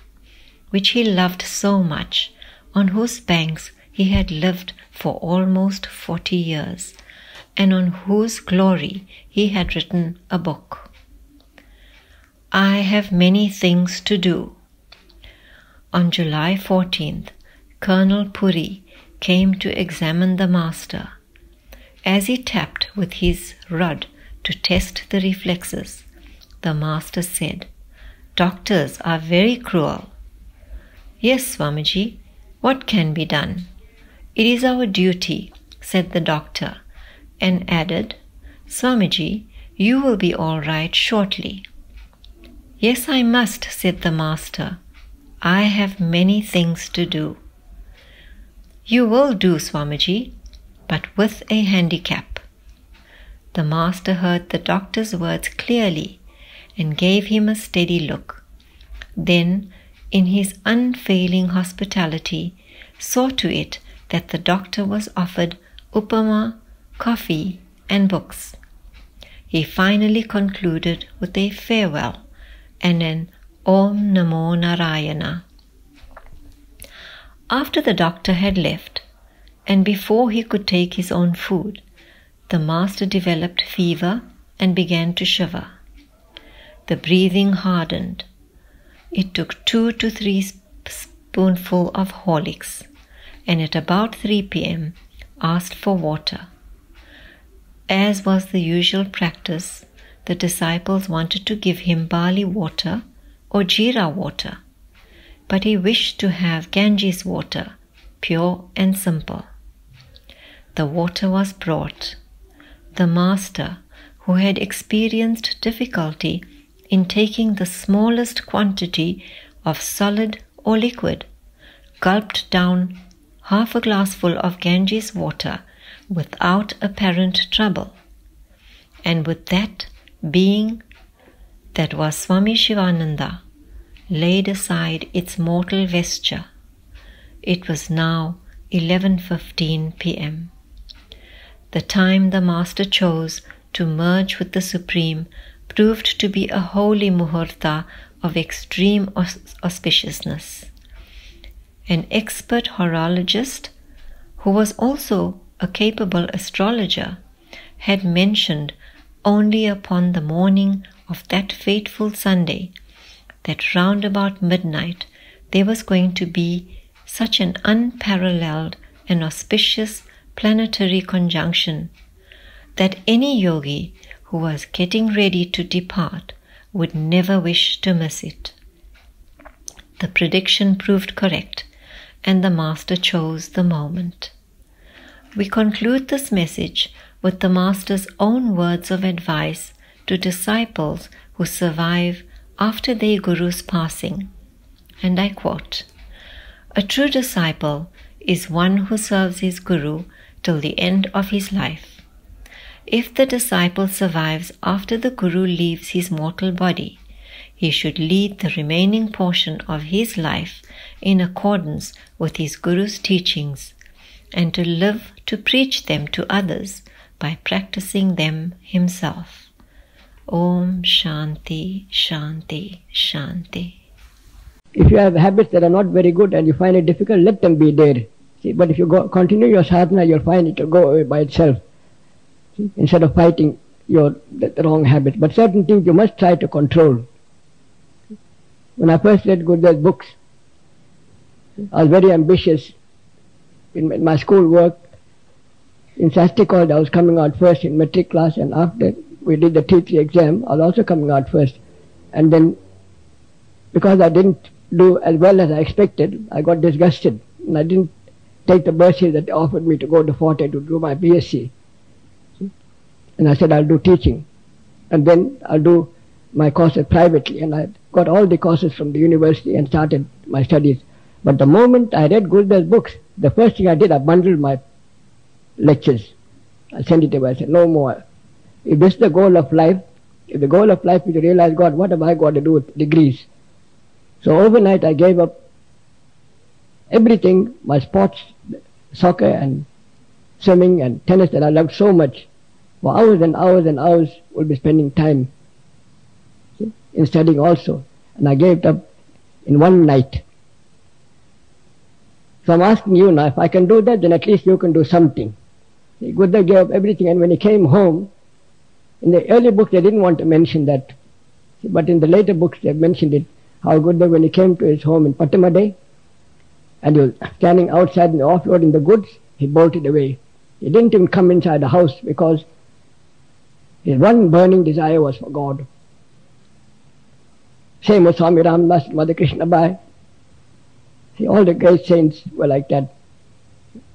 which he loved so much, on whose banks he had lived for almost 40 years, and on whose glory he had written a book. I have many things to do. On July 14th, Colonel Puri came to examine the Master. As he tapped with his rod to test the reflexes, the Master said, "Doctors are very cruel." "Yes, Swamiji, what can be done? It is our duty," said the doctor, and added, "Swamiji, you will be all right shortly." "Yes, I must," said the Master. "I have many things to do." "You will do, Swamiji, but with a handicap." The Master heard the doctor's words clearly and gave him a steady look. Then, in his unfailing hospitality, saw to it that the doctor was offered upama, coffee, and books. He finally concluded with a farewell and an Om Namo Narayana. After the doctor had left, and before he could take his own food, the Master developed fever and began to shiver. The breathing hardened. It took 2 to 3 spoonfuls of Horlicks, and at about 3 p.m. asked for water. As was the usual practice, the disciples wanted to give him barley water or jeera water, but he wished to have Ganges water, pure and simple. The water was brought. The Master, who had experienced difficulty in taking the smallest quantity of solid or liquid, gulped down half a glassful of Ganges water without apparent trouble. And with that being that was Swami Shivananda, laid aside its mortal vesture. It was now 11:15 p.m. The time the Master chose to merge with the Supreme proved to be a holy muhurta of extreme auspiciousness. An expert horologist, who was also a capable astrologer, had mentioned only upon the morning of that fateful Sunday that round about midnight there was going to be such an unparalleled and auspicious planetary conjunction that any yogi who was getting ready to depart would never wish to miss it. The prediction proved correct, and the Master chose the moment. We conclude this message with the Master's own words of advice to disciples who survive after their Guru's passing. And I quote, "A true disciple is one who serves his Guru till the end of his life. If the disciple survives after the Guru leaves his mortal body, he should lead the remaining portion of his life in accordance with his Guru's teachings and to live to preach them to others by practicing them himself. Om Shanti, Shanti, Shanti. If you have habits that are not very good and you find it difficult, let them be there. See, but if you continue your sadhana, you'll find it will go away by itself. See, instead of fighting the wrong habits. But certain things you must try to control. When I first read Gurudeva's books, I was very ambitious in my school work. In Sanskrit college, I was coming out first in metric class, and after we did the T3 exam, I was also coming out first. And then, because I didn't do as well as I expected, I got disgusted, and I didn't take the bursary that they offered me to go to Forte to do my BSc. And I said, I'll do teaching, and then I'll do my courses privately. And I got all the courses from the university and started my studies. But the moment I read Gurudev's books, the first thing I did, I bundled my lectures. I sent it away. I said, no more. If this is the goal of life, if the goal of life is to realize God, what have I got to do with degrees? So overnight I gave up everything, my sports, soccer and swimming and tennis that I loved so much. For hours and hours and hours we'll be spending time in studying also. And I gave it up in one night. So I'm asking you now, if I can do that, then at least you can do something. Gurudev gave up everything, and when he came home, in the early books they didn't want to mention that. But in the later books they mentioned it, how Gurudev, when he came to his home in Pattamade, and he was standing outside and offloading the goods, he bolted away. He didn't even come inside the house because his one burning desire was for God. Same with Swami Ramdas, Mother Krishna Bai. See, all the great saints were like that.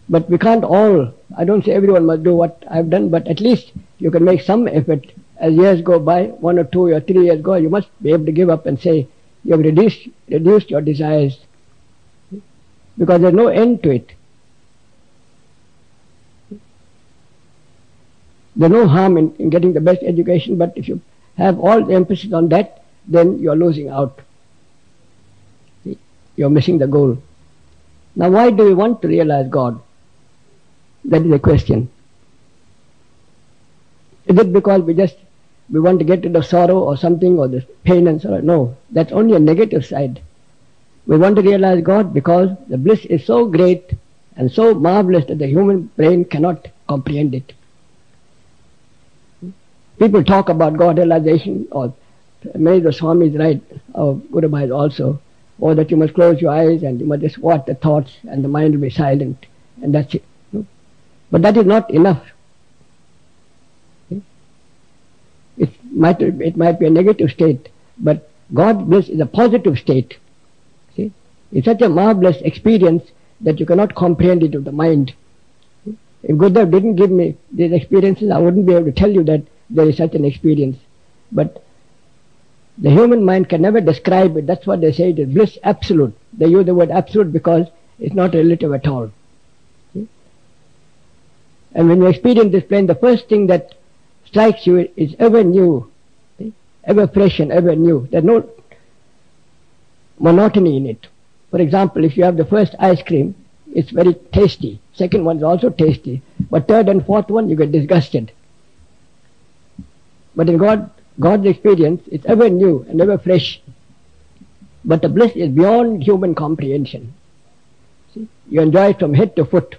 But we can't all, I don't say everyone must do what I've done, but at least you can make some effort. As years go by, 1 or 2 or 3 years go, you must be able to give up and say, you have reduced your desires. Because there's no end to it. There's no harm in getting the best education, but if you have all the emphasis on that, then you're losing out. You're missing the goal. Now why do we want to realize God? That is the question. Is it because we want to get rid of sorrow or something, or this pain and sorrow? No, that's only a negative side. We want to realize God because the bliss is so great and so marvelous that the human brain cannot comprehend it. People talk about God realization, or many of the Swamis write, or Guru Bhais also, or that you must close your eyes and you must just watch the thoughts and the mind will be silent, and that's it. But that is not enough. It might be a negative state, but God's bliss is a positive state. See? It's such a marvelous experience that you cannot comprehend it with the mind. If Gurudev didn't give me these experiences, I wouldn't be able to tell you that there is such an experience. But the human mind can never describe it. That's what they say, it is bliss absolute. They use the word absolute because it's not relative at all. See? And when you experience this plane, the first thing that strikes you is ever new, see? Ever fresh and ever new. There's no monotony in it. For example, if you have the first ice cream, it's very tasty. Second one is also tasty. But third and fourth one, you get disgusted. But in God's experience, it's ever new and ever fresh. But the bliss is beyond human comprehension. See? You enjoy it from head to foot.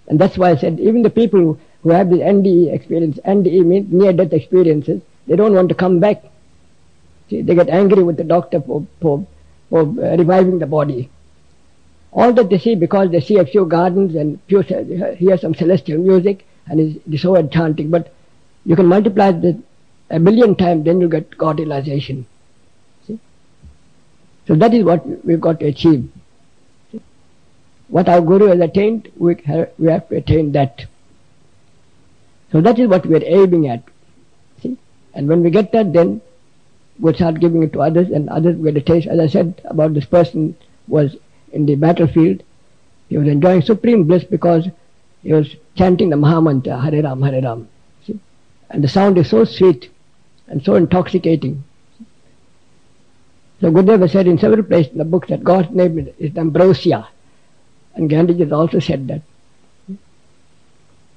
And that's why I said, even the people who have this NDE experience, NDE means near-death experiences, they don't want to come back. See, they get angry with the doctor for reviving the body. All that they see, because they see a few gardens and hear some celestial music, and it's so enchanting. But you can multiply that 1 million times, then you get God realization. See? So that is what we've got to achieve. See? What our Guru has attained, we have to attain that. So that is what we are aiming at. See? And when we get that, then we'll start giving it to others, and others will get a taste. As I said about this person was in the battlefield, he was enjoying supreme bliss because he was chanting the Mahamantra, Hare Ram, Hare Ram. See? And the sound is so sweet and so intoxicating. So Gurudeva said in several places in the book that God's name is Ambrosia. And Gandhiji has also said that.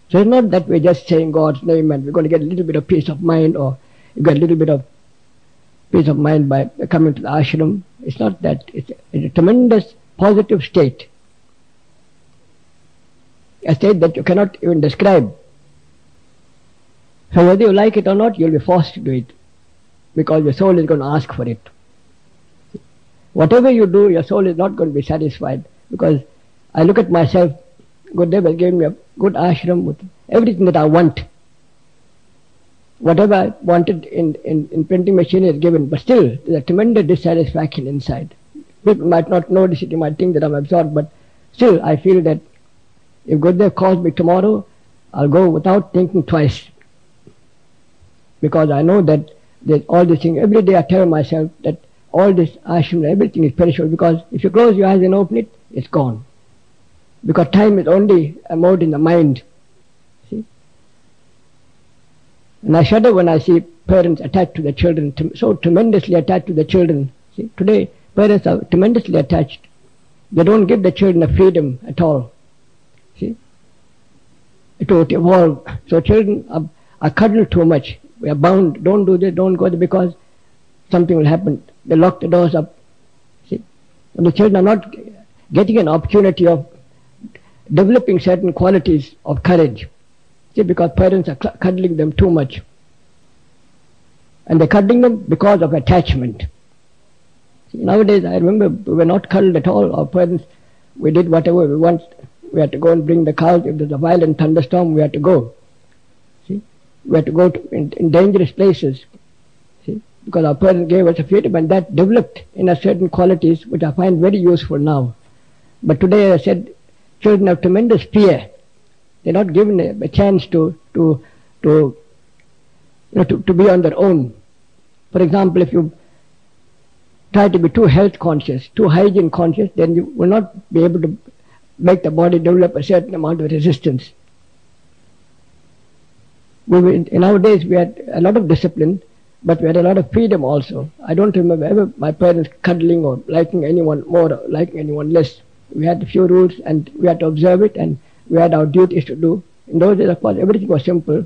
So it's not that we're just saying God's name and we're going to get a little bit of peace of mind, or you get a little bit of peace of mind by coming to the ashram. It's not that. It's a tremendous positive state. A state that you cannot even describe. So whether you like it or not, you'll be forced to do it, because your soul is going to ask for it. Whatever you do, your soul is not going to be satisfied, because I look at myself, Gurudev has given me a good ashram with everything that I want. Whatever I wanted in printing machine is given, but still there's a tremendous dissatisfaction inside. People might not notice it, you might think that I'm absorbed, but still I feel that if Gurudev calls me tomorrow, I'll go without thinking twice. Because I know that there's all these things. Every day I tell myself that all this ashram, everything is perishable, because if you close your eyes and open it, it's gone. Because time is only a mode in the mind. See? And I shudder when I see parents attached to the children, so tremendously attached to the children. See? Today, parents are tremendously attached. They don't give the children a freedom at all. See? To evolve. So children are cuddled too much. We are bound. Don't do this, don't go there, because something will happen. They lock the doors up. See? And the children are not getting an opportunity of developing certain qualities of courage. See, because parents are cuddling them too much. And they're cuddling them because of attachment. See, nowadays, I remember we were not cuddled at all. Our parents, we did whatever we want. We had to go and bring the cows. If there's a violent thunderstorm, we had to go. See? We had to go in dangerous places. See? Because our parents gave us a freedom, and that developed in us certain qualities which I find very useful now. But today, I said, children have tremendous fear. They're not given a chance to be on their own. For example, if you try to be too health conscious, too hygiene conscious, then you will not be able to make the body develop a certain amount of resistance. In our days, we had a lot of discipline, but we had a lot of freedom also. I don't remember ever my parents cuddling or liking anyone more or liking anyone less. We had a few rules and we had to observe it, and we had our duties to do. In those days, of course, everything was simple.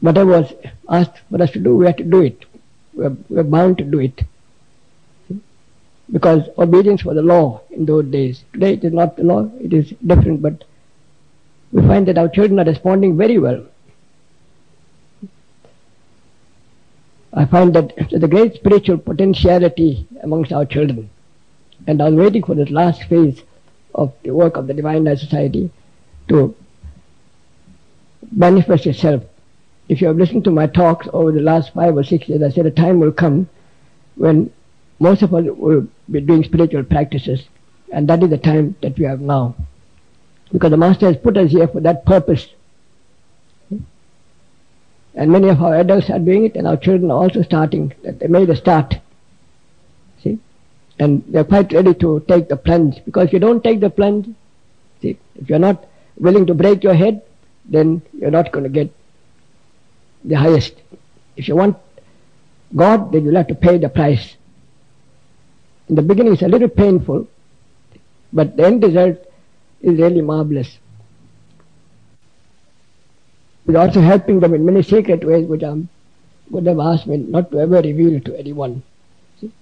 Whatever was asked for us to do, we had to do it. We were bound to do it. See? Because obedience was the law in those days. Today it is not the law, it is different, but we find that our children are responding very well. I find that there's a great spiritual potentiality amongst our children. And I was waiting for this last phase of the work of the Divine Life Society to manifest itself. If you have listened to my talks over the last 5 or 6 years, I said a time will come when most of us will be doing spiritual practices, and that is the time that we have now. Because the Master has put us here for that purpose. And many of our adults are doing it, and our children are also starting. They made a start. See? And they're quite ready to take the plunge. Because if you don't take the plunge, see, if you're not willing to break your head, then you're not going to get the highest. If you want God, then you'll have to pay the price. In the beginning it's a little painful, but the end result is really marvelous. We're also helping them in many secret ways which would have asked me not to ever reveal to anyone. See?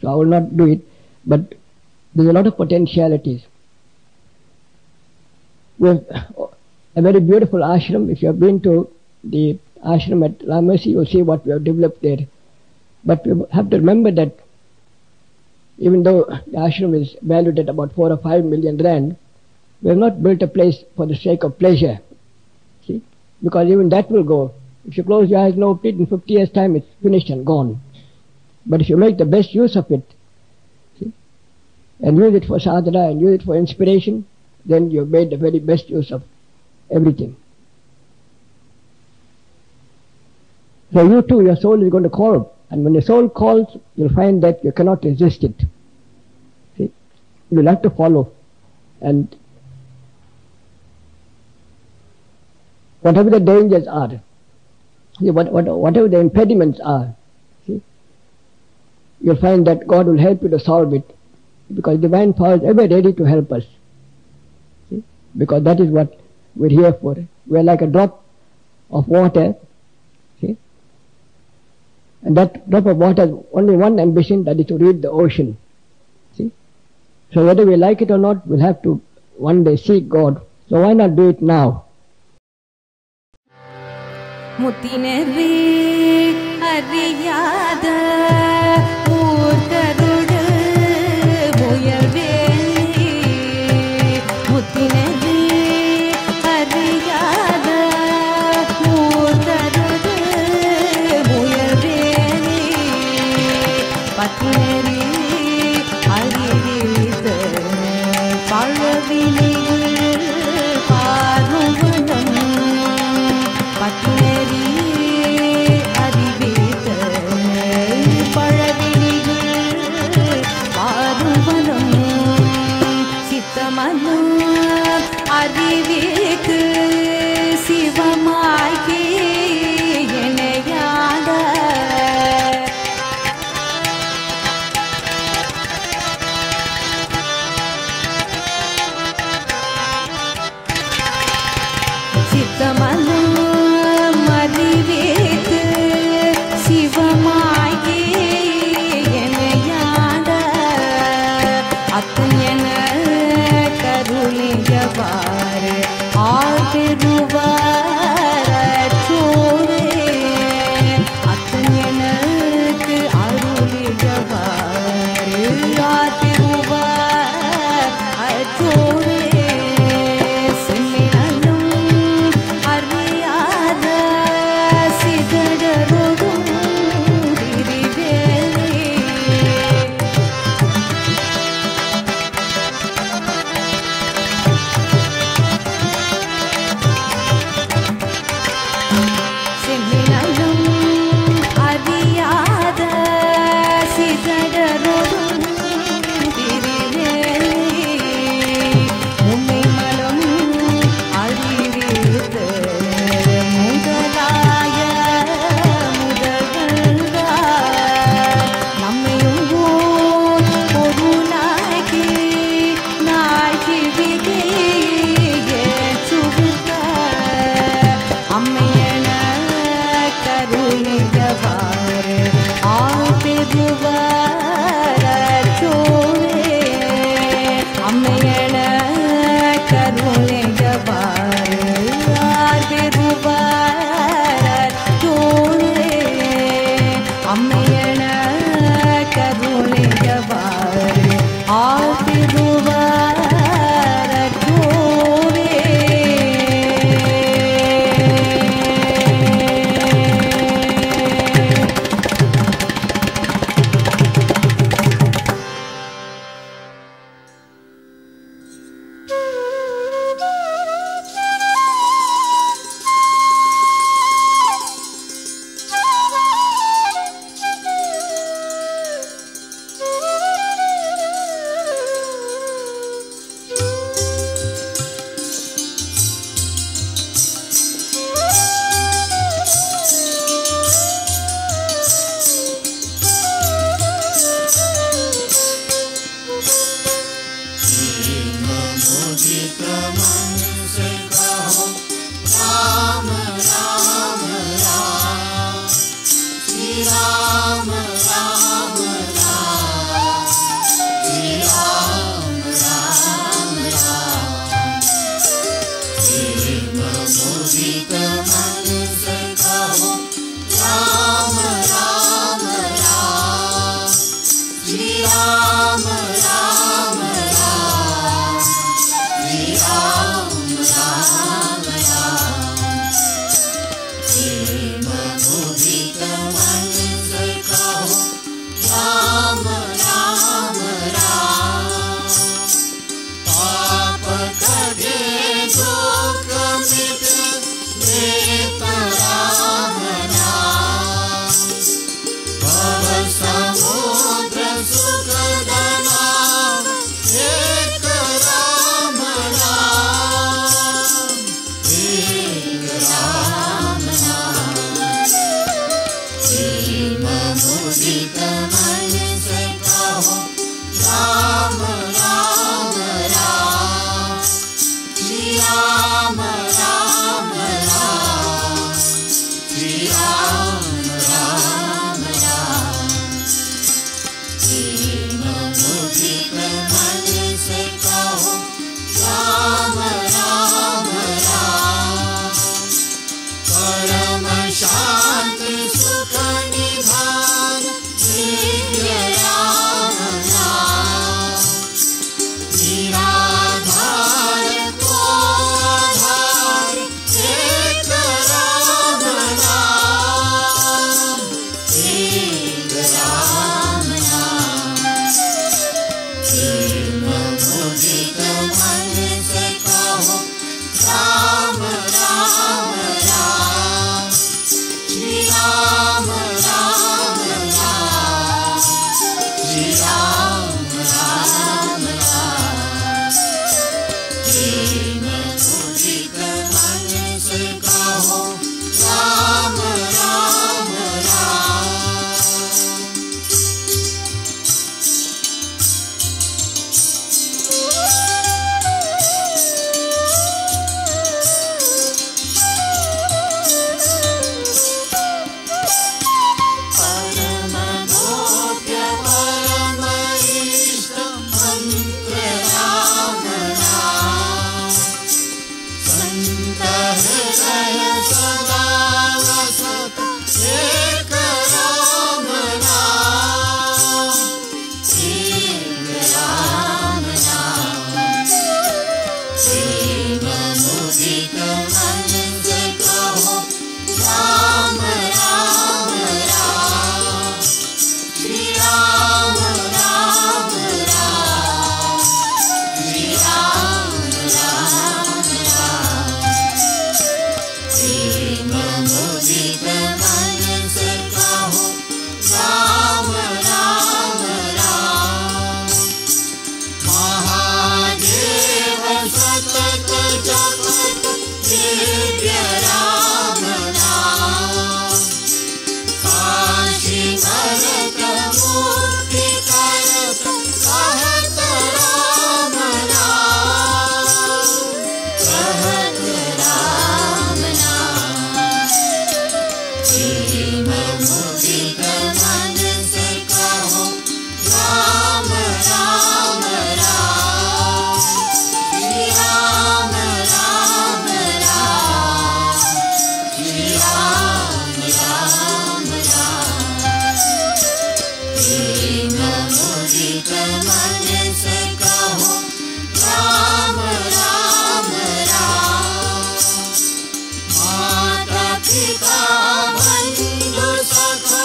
So I will not do it, but there's a lot of potentialities. We have a very beautiful ashram. If you have been to the ashram at Lamasi, you'll see what we have developed there. But we have to remember that even though the ashram is valued at about 4 or 5 million rand, we have not built a place for the sake of pleasure. See? Because even that will go. If you close your eyes and open it, in 50 years' time it's finished and gone. But if you make the best use of it, see, and use it for sadhana and use it for inspiration, then you've made the very best use of everything. So you too, your soul is going to call. And when your soul calls, you'll find that you cannot resist it. See? You'll have to follow. And whatever the dangers are, see, whatever the impediments are, see, you'll find that God will help you to solve it. because divine power is ever ready to help us. See? Because that is what we're here for. We're like a drop of water. See? And that drop of water has only one ambition, that is to reach the ocean. See? So whether we like it or not, we'll have to one day seek God. So why not do it now? முத்தினரே அறியாத ஊர்கருடு முயல்வேலி முத்தினரே அறியாத ஊர்கருடு முயல்வேலி பத்தினரே அறிவித்த பழவினிகள் பாருவனம் பத்தினரே அறிவித்த பழவினிகள் பாருவனம் சித்தமனம் அறிவித்து சிவமாகி இணையாக சித்தமனம் அறிவித்து சிவமாகி இணையாக அத்தன் என கருளியவாறு ஆகிடுவார் அற்றோரே அத்தன் எனக்கு அருளியவாறு ஆகிடுவார் அற்றோரே செம்மினலும் அறி राम राम राम, श्री राम राम राम। प्रेम मुदित मन से कहो राम राम राम, परम शांति सुख निधान दिव्य राम नाम। निराधार को आधार एक राम नाम, एक राम नाम। प्रेम मुदित मन से कहो राम राम राम, श्री राम राम राम, श्री राम राम राम। प्रेम मुदित मन से कहो राम राम राम। परम गोप्य परम इष्ट मंत्र राम नाम, संत हृदय सदा वसत एक राम नाम, एक राम नाम। प्रेम मुदित मन से कहो राम राम राम, श्री राम राम राम, श्री राम राम राम। प्रेम मुदित मन से कहो राम राम राम। महादेव सतत जपत दिव्य राम नाम, काशी भरत मुक्ति करत कहत राम नाम, कहत राम नाम। प्रेम मुदित मन से कहो राम राम राम, श्री राम राम राम, श्री राम राम राम। प्रेम मुदित मन से कहो राम राम राम। माता पिता बंधु सखा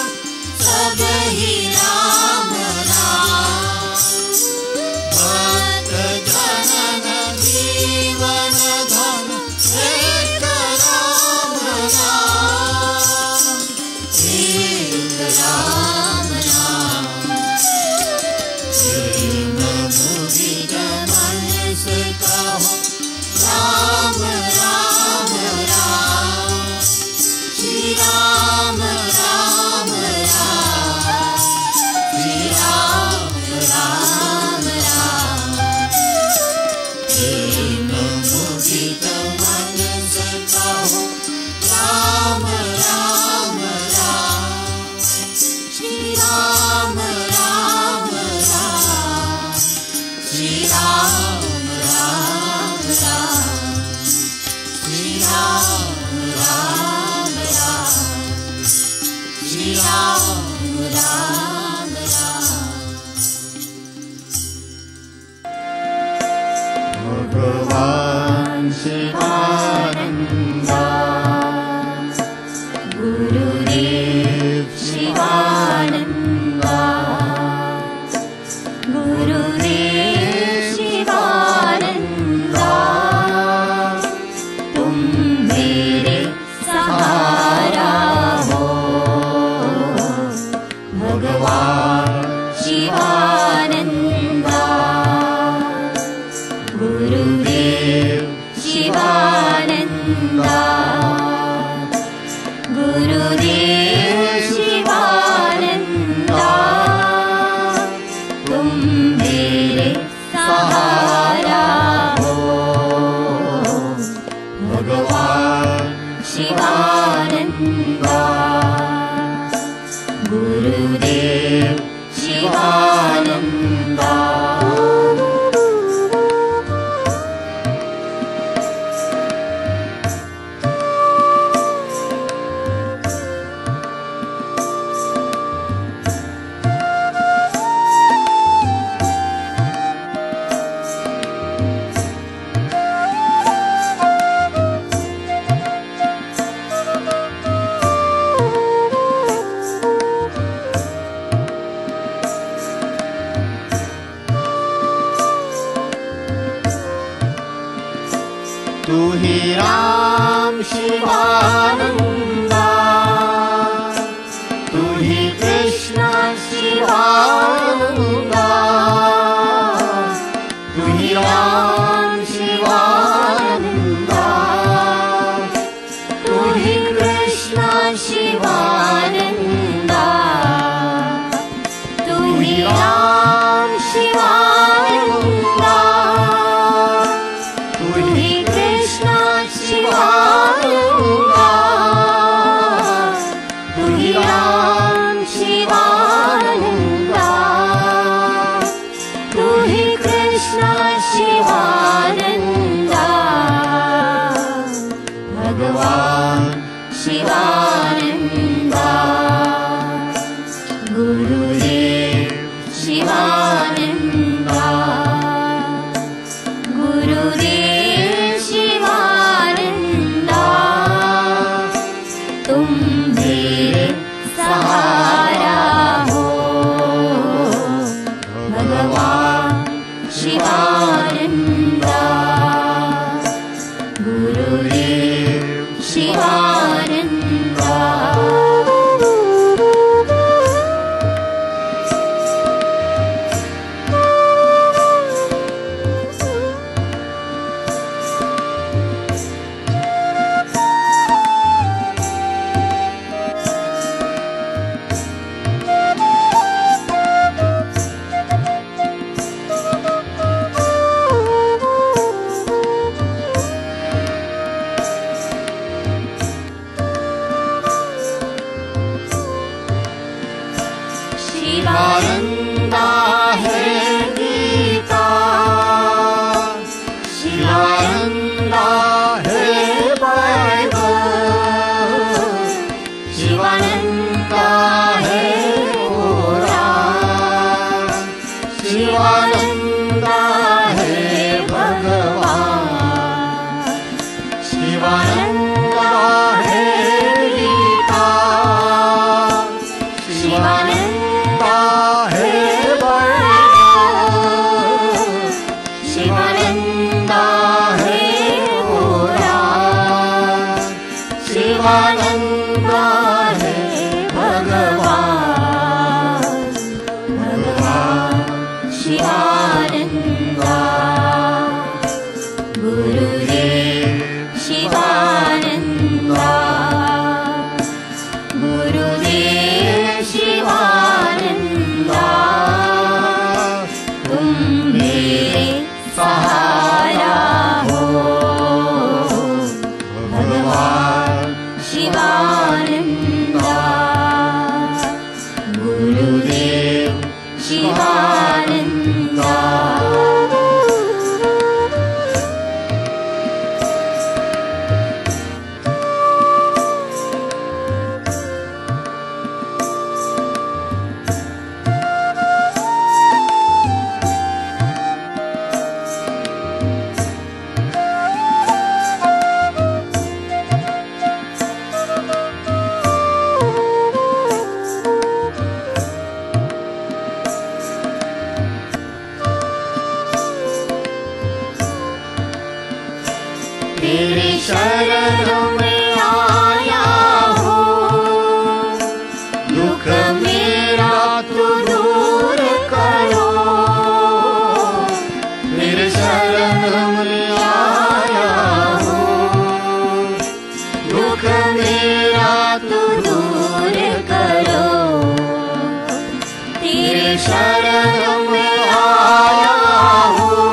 सब ही राम नाम, भक्त जनन जीवन धन एक राम नाम, एक राम नाम। प्रेम मुदित मन से कहो राम राम राम, श्री राम राम राम, श्री राम राम राम। प्रेम मुदित मन से कहो राम राम राम, श्री राम राम राम, श्री राम राम राम, श्री राम राम राम, श्री राम राम राम। भगवान शिवानंदा, गुरुदेव शिवानंदा, गुरुदेव शिवानंदा, तुम मेरे सहारा हो। भगवान शिवानंदा, गुरुदेव शिवानंदा, तू ही राम शिवानंदा, तू ही कृष्ण शिवानंदा, तू ही राम शिवानंदा, तू ही कृष्ण शिवानंदा, तू ही राम शिवानंदा, तू ही कृष्ण शिवानंदा, तू ही राम शिवानंदा, तू ही कृष्ण शिवानंदा, भगवान शिवानंदा, गुरुदेव शिवानंदा, गुरुदेव शिवानंदा, तुम मेरे सहारा हो, भगवान शिवानंदा, गुरुदेव शिवानंदा। शिवानंदा है गीता, शिवानंदा है बाइबल, शिवानंदा है कुरान, शिवानंदा है भगवान, शिवानंदा है गीता, शिवानंदा है बाइबल, शिवानंदा है कुरान, शिवानंदा है भगवान, भगवान शिवानंदा, गुरुदेव शिवानंदा, गुरुदेव शिवानंदा, तुम मेरे सहारा हो, भगवान शिवानंदा, गुरुदेव शिवानंदा। तेरे शरण में आया हूँ, दुख मेरा तू दूर करो, तेरे शरण में आया हूँ, दुख मेरा तू दूर करो, तेरे शरण में आया हूँ,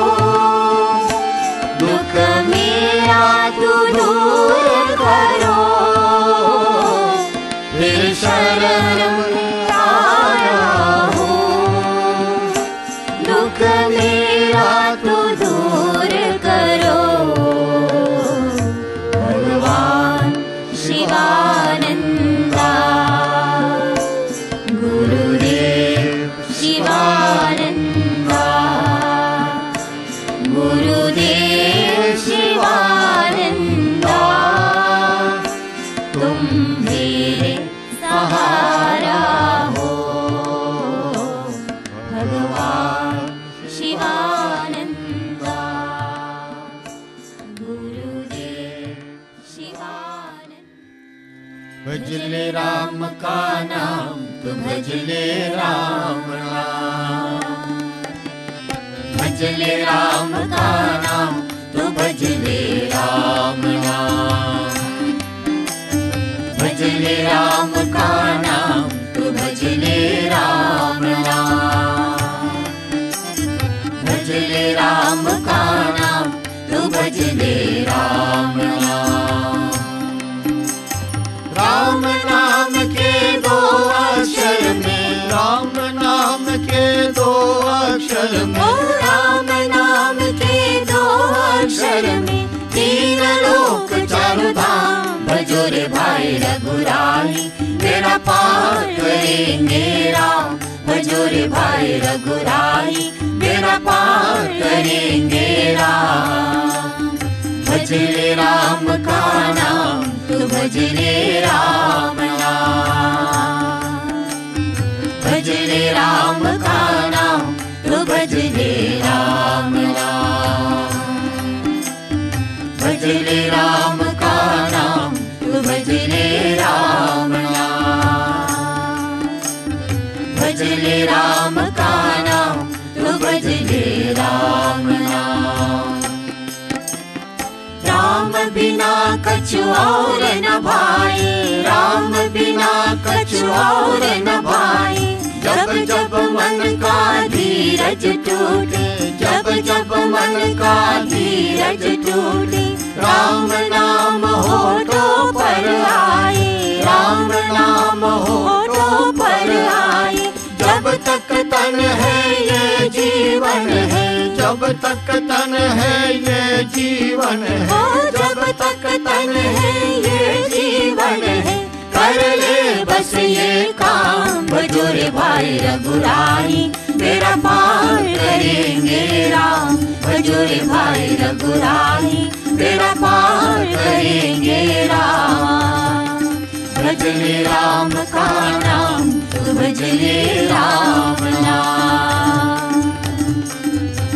दुख मेरा तू दूर करो, तेरे शरण में आया हूँ, दुख मेरा तू दूर करो, भगवान शिवानंदा, गुरुदेव शिवानंदा, गुरुदेव शिवानंदा, भज ले राम का नाम, तू भज ले राम नाम। भज ले राम का नाम, तू भज ले राम नाम। भज ले राम का नाम, तू भज ले राम नाम। भज ले राम का नाम, तू भज ले राम नाम। राम नाम के दो अक्षर में, राम नाम के दो अक्षर में, राम नाम के दो अक्षर में, तीन लोक चारों धाम। भजो रे भाई रघुराई, बेड़ा पार करेंगे राम। भजो रे भाई रघुराई, बेड़ा पार करेंगे राम। भज ले राम का नाम, तू भज ले राम नाम। भज ले राम का नाम, तू भज ले राम नाम। भज ले राम का नाम, तू भज ले राम नाम। भज ले राम का नाम, तू भज ले राम नाम। राम बिना कछु और न भाई, राम बिना कछु और न भाई। जब जब मन का धीरज टूटे, जब जब मन का धीरज टूटे, राम नाम होठों पर आए, राम नाम होठों पर आए। जब तक तन है ये जीवन है, जब तक तन है ये जीवन है, जब तक तन है ये जीवन है। कर ले बस ये काम, भजो रे भाई रघुराई, बेड़ा पार करेंगे राम। भजो रे भाई रघुराई, बेड़ा पार करेंगे राम। भज ले राम का नाम, तू भज ले राम नाम।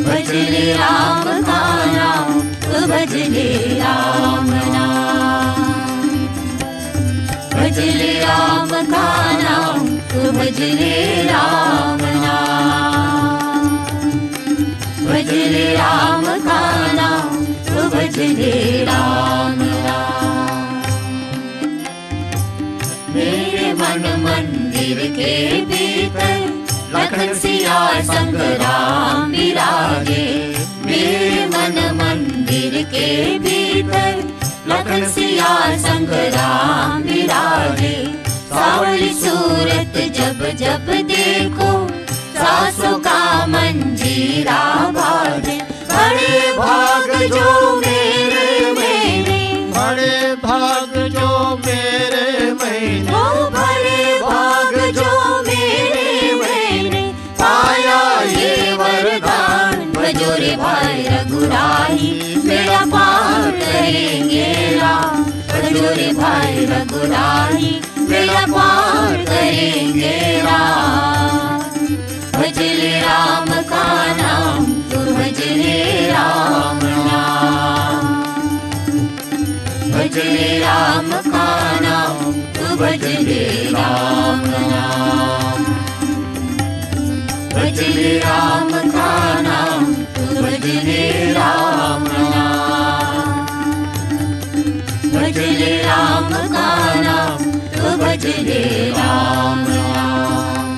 भज ले राम का नाम, तू भज ले राम नाम। भज ले राम का नाम, तू भज ले राम नाम। भज ले राम का नाम, तू भज ले राम नाम। मेरे मन मंदिर के भीतर, लखन सिया संग राम विराजे। मेरे मन मंदिर के भीतर, लखन सिया संग राम विराजे। सावली सूरत जब जब देखो, सासों का मंजीरा बाजे। बड़े भाग जो मेरे मेरे, बड़े भाग जो मेरे मैंने, ओ बड़े भाग जो मेरे मैंने। पाया ये वरदान, भजो रे भाई रघुराई, बेड़ा पार करेंगे राम। भजो रे भाई रघुराई, बेड़ा पार करेंगे राम। भज ले राम का नाम, तू भज ले राम नाम। भज ले राम का नाम, तू भज ले राम नाम। भज ले राम का नाम, तू भज ले राम नाम। भज ले राम का नाम, तू भज ले राम नाम।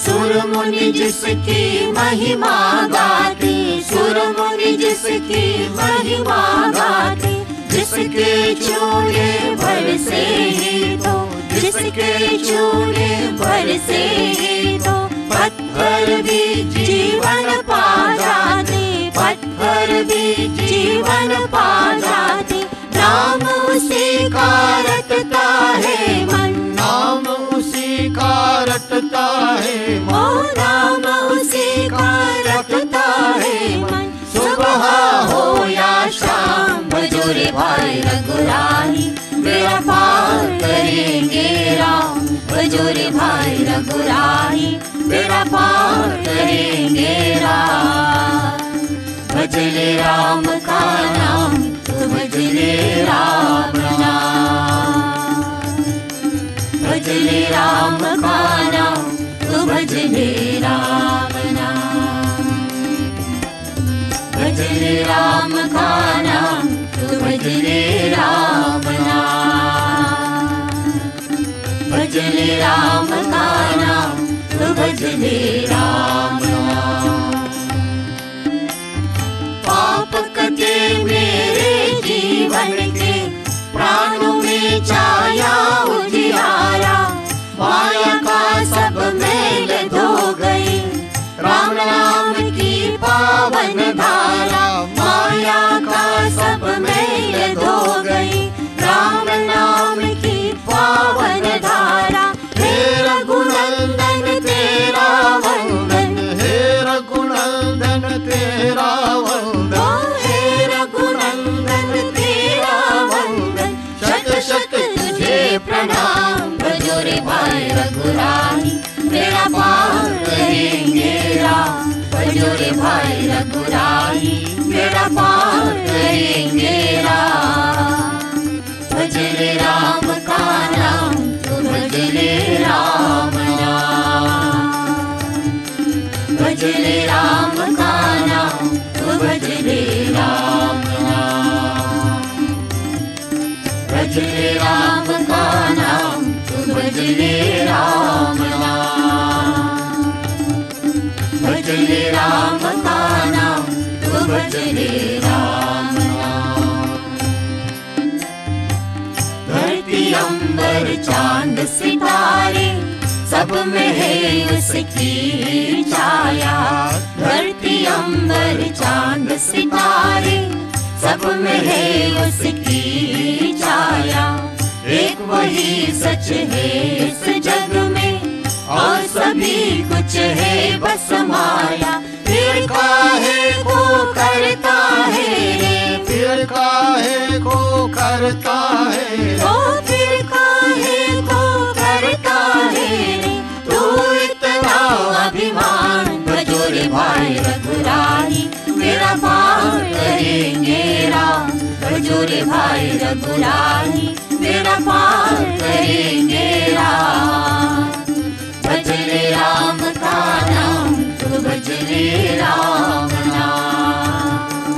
सुर मुनि जिसकी महिमा गाते, सुर मुनि जिसकी महिमा गाते। जिसके चूड़े भर से ही तो, जिसके चूड़े भर से ही तो। पत्थर भी जीवन पा जाते, पत्थर भी जीवन पा जाते। नाम उसी का रटता है मन, नाम उसी का रटता है ओ नाम उसी का रटता है मन। सुबह हो या शाम, भजो रे भाई रघुराई, बेड़ा पार करेंगे राम। भजो रे भाई रघुराई, बेड़ा पार करेंगे राम। भज ले राम का नाम, तू भज ले राम नाम। राम का नाम तू भज ले राम नाम भज ले राम का नाम तू भज ले राम नाम भज ले राम का नाम तू भज ले राम नाम पाप कटे मेरे जीवन के प्राणों में छाया उजियारा माया का सब मेल धो गई राम नाम की पावन धारा माया का सब मेल धो गई राम नाम की पावन धारा हे रघुनंदन तेरा वंदन हे रघुनंदन तेरा वंदन हे रघुनंदन तेरा वंदन शत शत तुझे प्रणाम भजो रे भाई रघुराई तेरा पार करेंगे राम भजो रे भाई रघुराई तेरा पार करेंगे राम भज ले राम का नाम तू भज ले राम नाम भज ले राम का नाम तू भज ले राम नाम भज ले राम का नाम तू भज ले राम नाम भज ले राम का नाम तू भज ले राम नाम धरती अंबर चांद सितारे सब में है उसकी छाया धरती अंबर चांद सितारे सब में है उसकी छाया एक वही सच है इस जग में और सभी कुछ है बस माया फिर काहे को करता है रे फिर काहे को करता है ओ फिर काहे को करता है रे तू इतना अभिमान भजो रे भाई रघुराई मेरा पार करेंगे राम भजो रे भाई रघुराई मेरा पार करेंगे राम भज ले राम का नाम तू भज ले राम नाम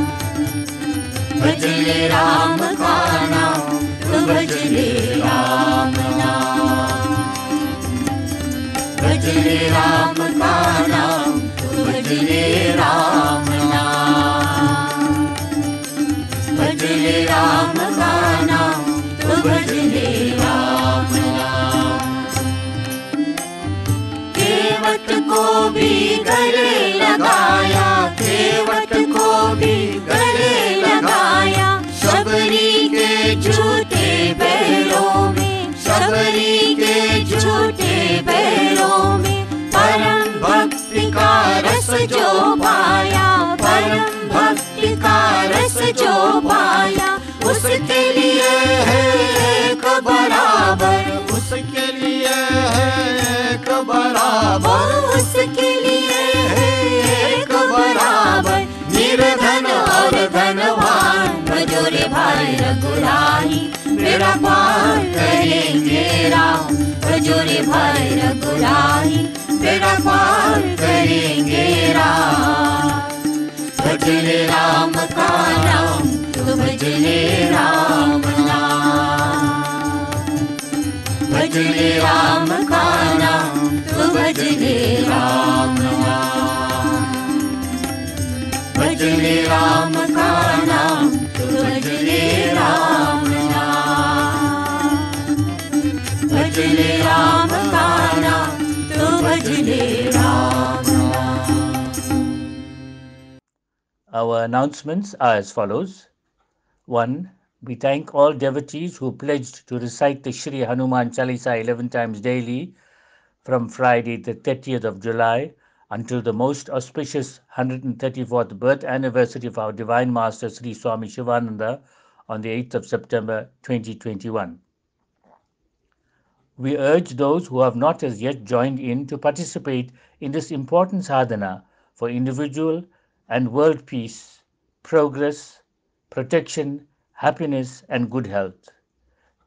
भज ले राम का नाम तू भज ले राम नाम भज ले राम का नाम तू भज ले राम नाम भज ले राम का नाम तू भज ले राम नाम केवट को भी गले लगाया केवट को भी गले लगाया शबरी के झूठे बैलों में शबरी के झूठे बैलों में परम भक्ति का रस जो पाया परम भक्ति का रस जो पाया उसके लिए है एक बराबर उसके लिए है एक बराबर उसके लिए है एक बराबर निर्धन और धनवान भजो रे भाई रघुराई मेरा पार करेंगे राम भजो रे भाई रघुराई मेरा पार करेंगे राम भज ले राम का नाम तू भज ले राम नाम भज ले राम का नाम तू भज ले राम नाम भज ले राम का नाम तू भज ले राम नाम भज ले राम का नाम तू भज ले राम नाम। Our announcements are as follows. 1. We thank all devotees who pledged to recite the Shri Hanuman Chalisa 11 times daily from Friday the 30th of July until the most auspicious 134th birth anniversary of our Divine Master Sri Swami Shivananda on the 8th of September 2021. We urge those who have not as yet joined in to participate in this important sadhana for individual and world peace, progress, protection, happiness and good health.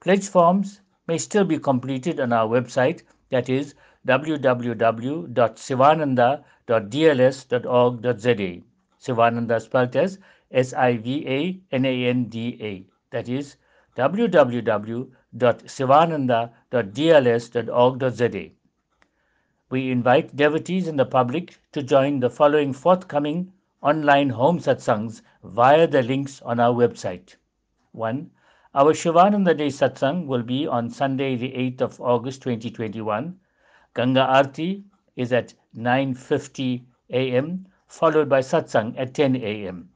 Pledge forms may still be completed on our website that is www.sivananda.dls.org.za. Sivananda spelled as Sivananda, that is www.sivananda.dls.org.za. We invite devotees and the public to join the following forthcoming online home satsangs via the links on our website. 1. Our Shivananda Day satsang will be on Sunday, the 8th of August 2021. Ganga Aarti is at 9:50 a.m., followed by satsang at 10 a.m.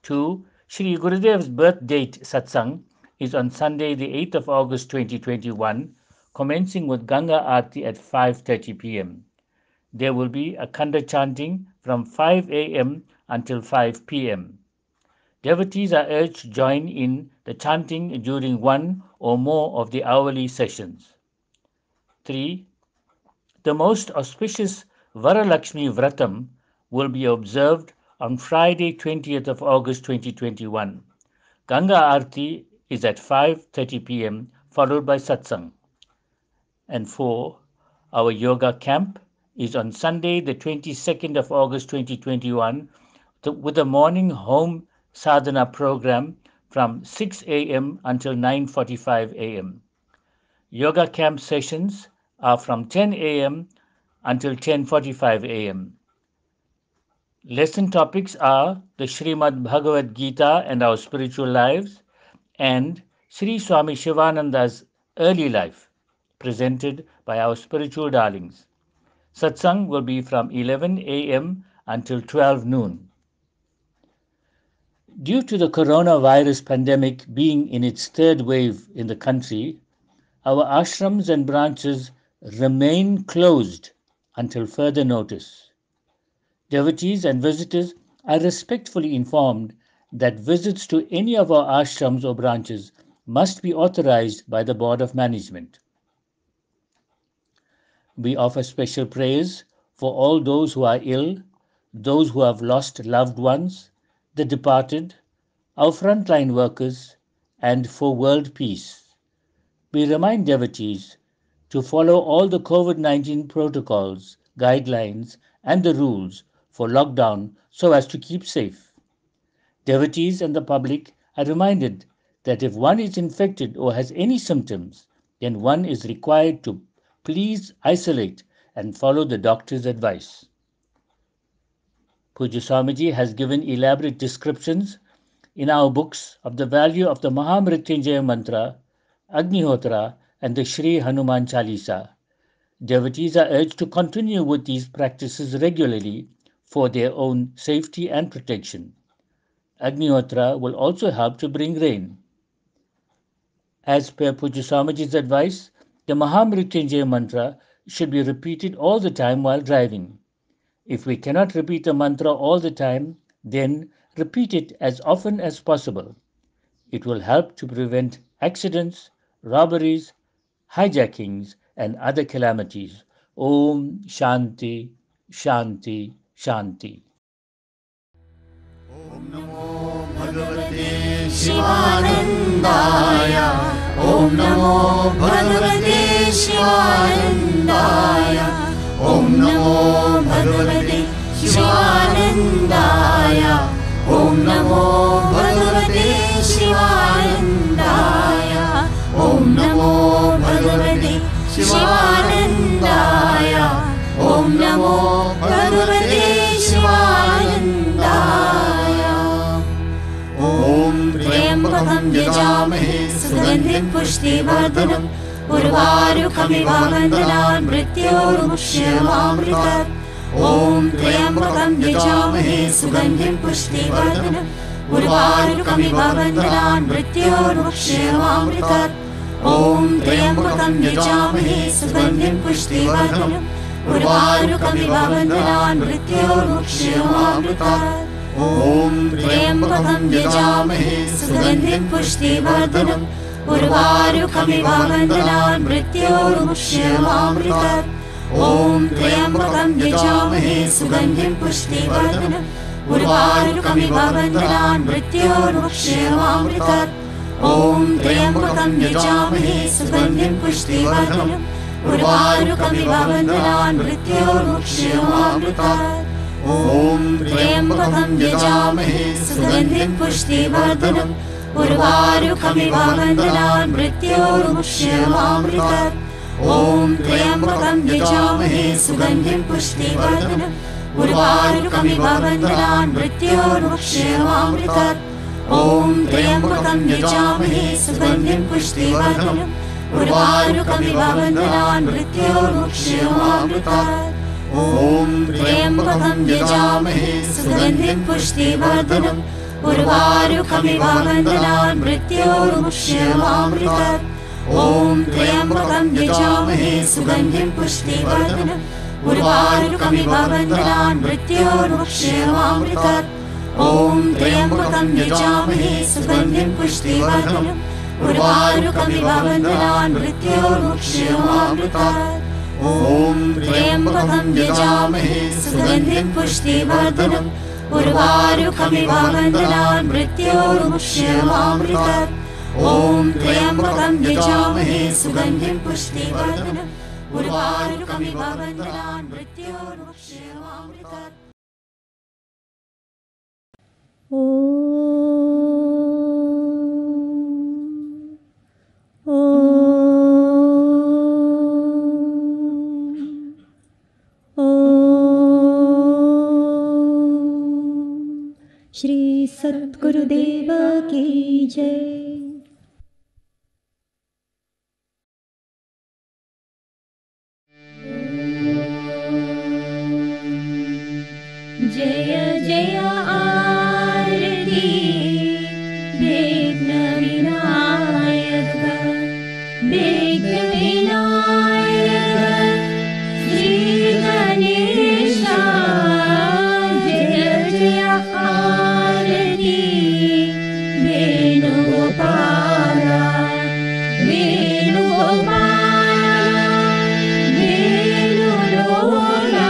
2. Shri Gurudev's birth date satsang is on Sunday, the 8th of August 2021, commencing with Ganga Aarti at 5:30 p.m. There will be a Khanda chanting from 5 a.m. until 5 p.m. Devotees are urged to join in the chanting during one or more of the hourly sessions. 3. The most auspicious Varalakshmi Vratam will be observed on Friday, 20th of August 2021. Ganga Aarti is at 5:30 p.m., followed by satsang. And 4. Our yoga camp is on Sunday, the 22nd of August 2021, with a morning home sadhana program from 6 a.m. until 9:45 a.m. Yoga camp sessions are from 10 a.m. until 10:45 a.m. Lesson topics are the Srimad Bhagavad Gita and our spiritual lives, and Sri Swami Shivananda's early life, presented by our spiritual darlings. Satsang will be from 11 a.m. until 12 noon. Due to the coronavirus pandemic being in its third wave in the country, our ashrams and branches remain closed until further notice. Devotees and visitors are respectfully informed that visits to any of our ashrams or branches must be authorized by the Board of Management. We offer special prayers for all those who are ill, those who have lost loved ones, the departed, our frontline workers, and for world peace. We remind devotees to follow all the COVID-19 protocols, guidelines, and the rules for lockdown so as to keep safe. Devotees and the public are reminded that if one is infected or has any symptoms, then one is required to please isolate and follow the doctor's advice. Pujya Swamiji has given elaborate descriptions in our books of the value of the Mahamrityunjaya Mantra, Agnihotra, and the Shri Hanuman Chalisa. Devotees are urged to continue with these practices regularly for their own safety and protection. Agnihotra will also help to bring rain. As per Pujya Swamiji's advice, the Mahamrityunjaya Mantra should be repeated all the time while driving. If we cannot repeat the mantra all the time, then repeat it as often as possible. It will help to prevent accidents, robberies, hijackings, and other calamities. Om Shanti, Shanti, Shanti. Om Namo Bhagavate Shivanandaya. Om Namo Bhagavate Shivanandaya. Om Namo Bhagavate Shivanandaya. Om Namo Bhagavate Shivanandaya. Om Namo Bhagavate Shivanandaya. Om Namo Bhagavate Shivanandaya. Om Triambakam Yajamahe Sugandhim Pushtivardanam Urvarukamiv Vandanaन् Mrityormukshyamamritat. Om Triambakam Yajamahe Sugandhim Pushtivardanam Urvarukamiv Vandanaन् Mrityormukshyamamritat. Om Triambakam Yajamahe Sugandhim Pushtivardanam Urvarukamiv Vandanaन् Mrityormukshyamamritat. Om Triambakam Yajamahe Sugandhim Pushtivardanam Urvarukamiv Vandanaन् Mrityormukshyamamritat. Om Triambakam Yajamahe Sugandhim Pushtivardanam Urvarukamiv Vandanaन् Mrityormukshyamamritat. Om Triambakam Yajamahe Sugandhim Pushtivardanam उर्वारुकमिव बन्धनान् मृत्योर्मुक्ष्यमामृतात्। ॐ त्र्यम्बकं यजामहे सुगन्धिं पुष्टिवर्धनम् उर्वारुकमिव बन्धनान् मृत्योर्मुक्ष्यमामृतात्। ॐ त्र्यम्बकं यजामहे सुगन्धिं पुष्टिवर्धनम् उर्वारुकमिव बन्धनान् मृत्योर्मुक्ष्यमामृतात्। ॐ त्र्यम्बकं यजामहे सुगन्धिं पुष्टिवर्धनम् उर्वारुकमिव बन्धनान् मृत्योर्मुक्ष्यमामृतात्। ॐ त्र्यम्बकं यजामहे सुगन्धिं पुष्टिवर्धनम् उर्वारुकमिव बन्धनान् मृत्योर्मुक्ष्यमामृतात्। ॐ त्र्यम्बकं यजामहे सुगन्धिं पुष्टिवर्धनम् उर्वारुकमिव बन्धनान् मृत्योर्मुक्ष्यमामृतात्। ॐ त्र्यम्बकं यजामहे सुगन्धिं पुष्टिवर्धनम् उर्वारुकमिव बन्धनान् मृत्योर्मुक्ष्यमामृतात्। ॐ त्र्यम्बकं यजामहे सुगन्धिं पुष्टिवर्धनम् उर्वारुकमिव बन्धनान् मृत्योर्मुक्ष्यमामृतात्। ॐ त्र्यम्बकं यजामहे सुगन्धिं पुष्टिवर्धनम् उर्वारुकमिव बन्धनान् मृत्योर्मुक्ष्यमामृतात्। श्री सद्गुरुदेव की जय। जय जय आरती विघ्न विनायक विघ्न विनायक श्री गणेश। जय जय आरती वेणुगोपाल वेणुगोपाल वेणुलोला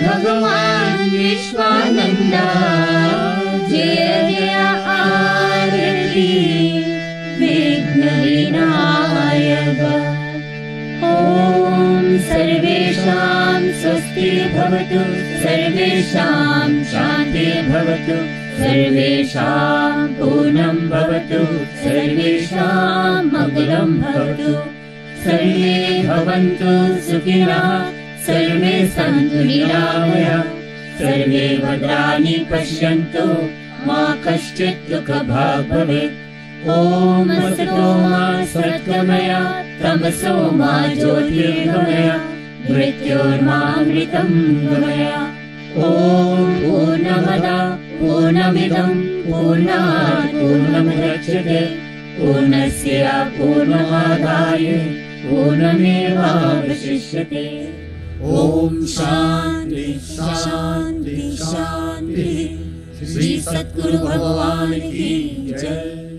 भगवान् विश्वानन्द जय जय आरती विघ्न विनायक। ॐ सर्वेषां स्वस्ति भवतु, सर्वेषां शान्ति भवतु, सर्वेषां पूर्णं भवतु, सर्वेषां मङ्गलं भवतु। सर्वे भवन्तु सुखिनः, सर्वे सन्तु निरामयाः, सर्वे भद्राणि पश्यन्तु, मा कश्चित् दुःखभाग् भवेत्। ॐ असतो मा सद्गमय, तमसो मा ज्योतिर्गमय, मृत्योर्मामृतं गमय। ॐ पूर्णमद पूर्णमिदं पूर्णात् पूर्णमुदच्यते पूर्णस्य पूर्णमादाय पूर्णमेवावशिष्यते। ॐ शान्ति शान्ति शान्ति। श्री सद्गुरु भगवान की जय।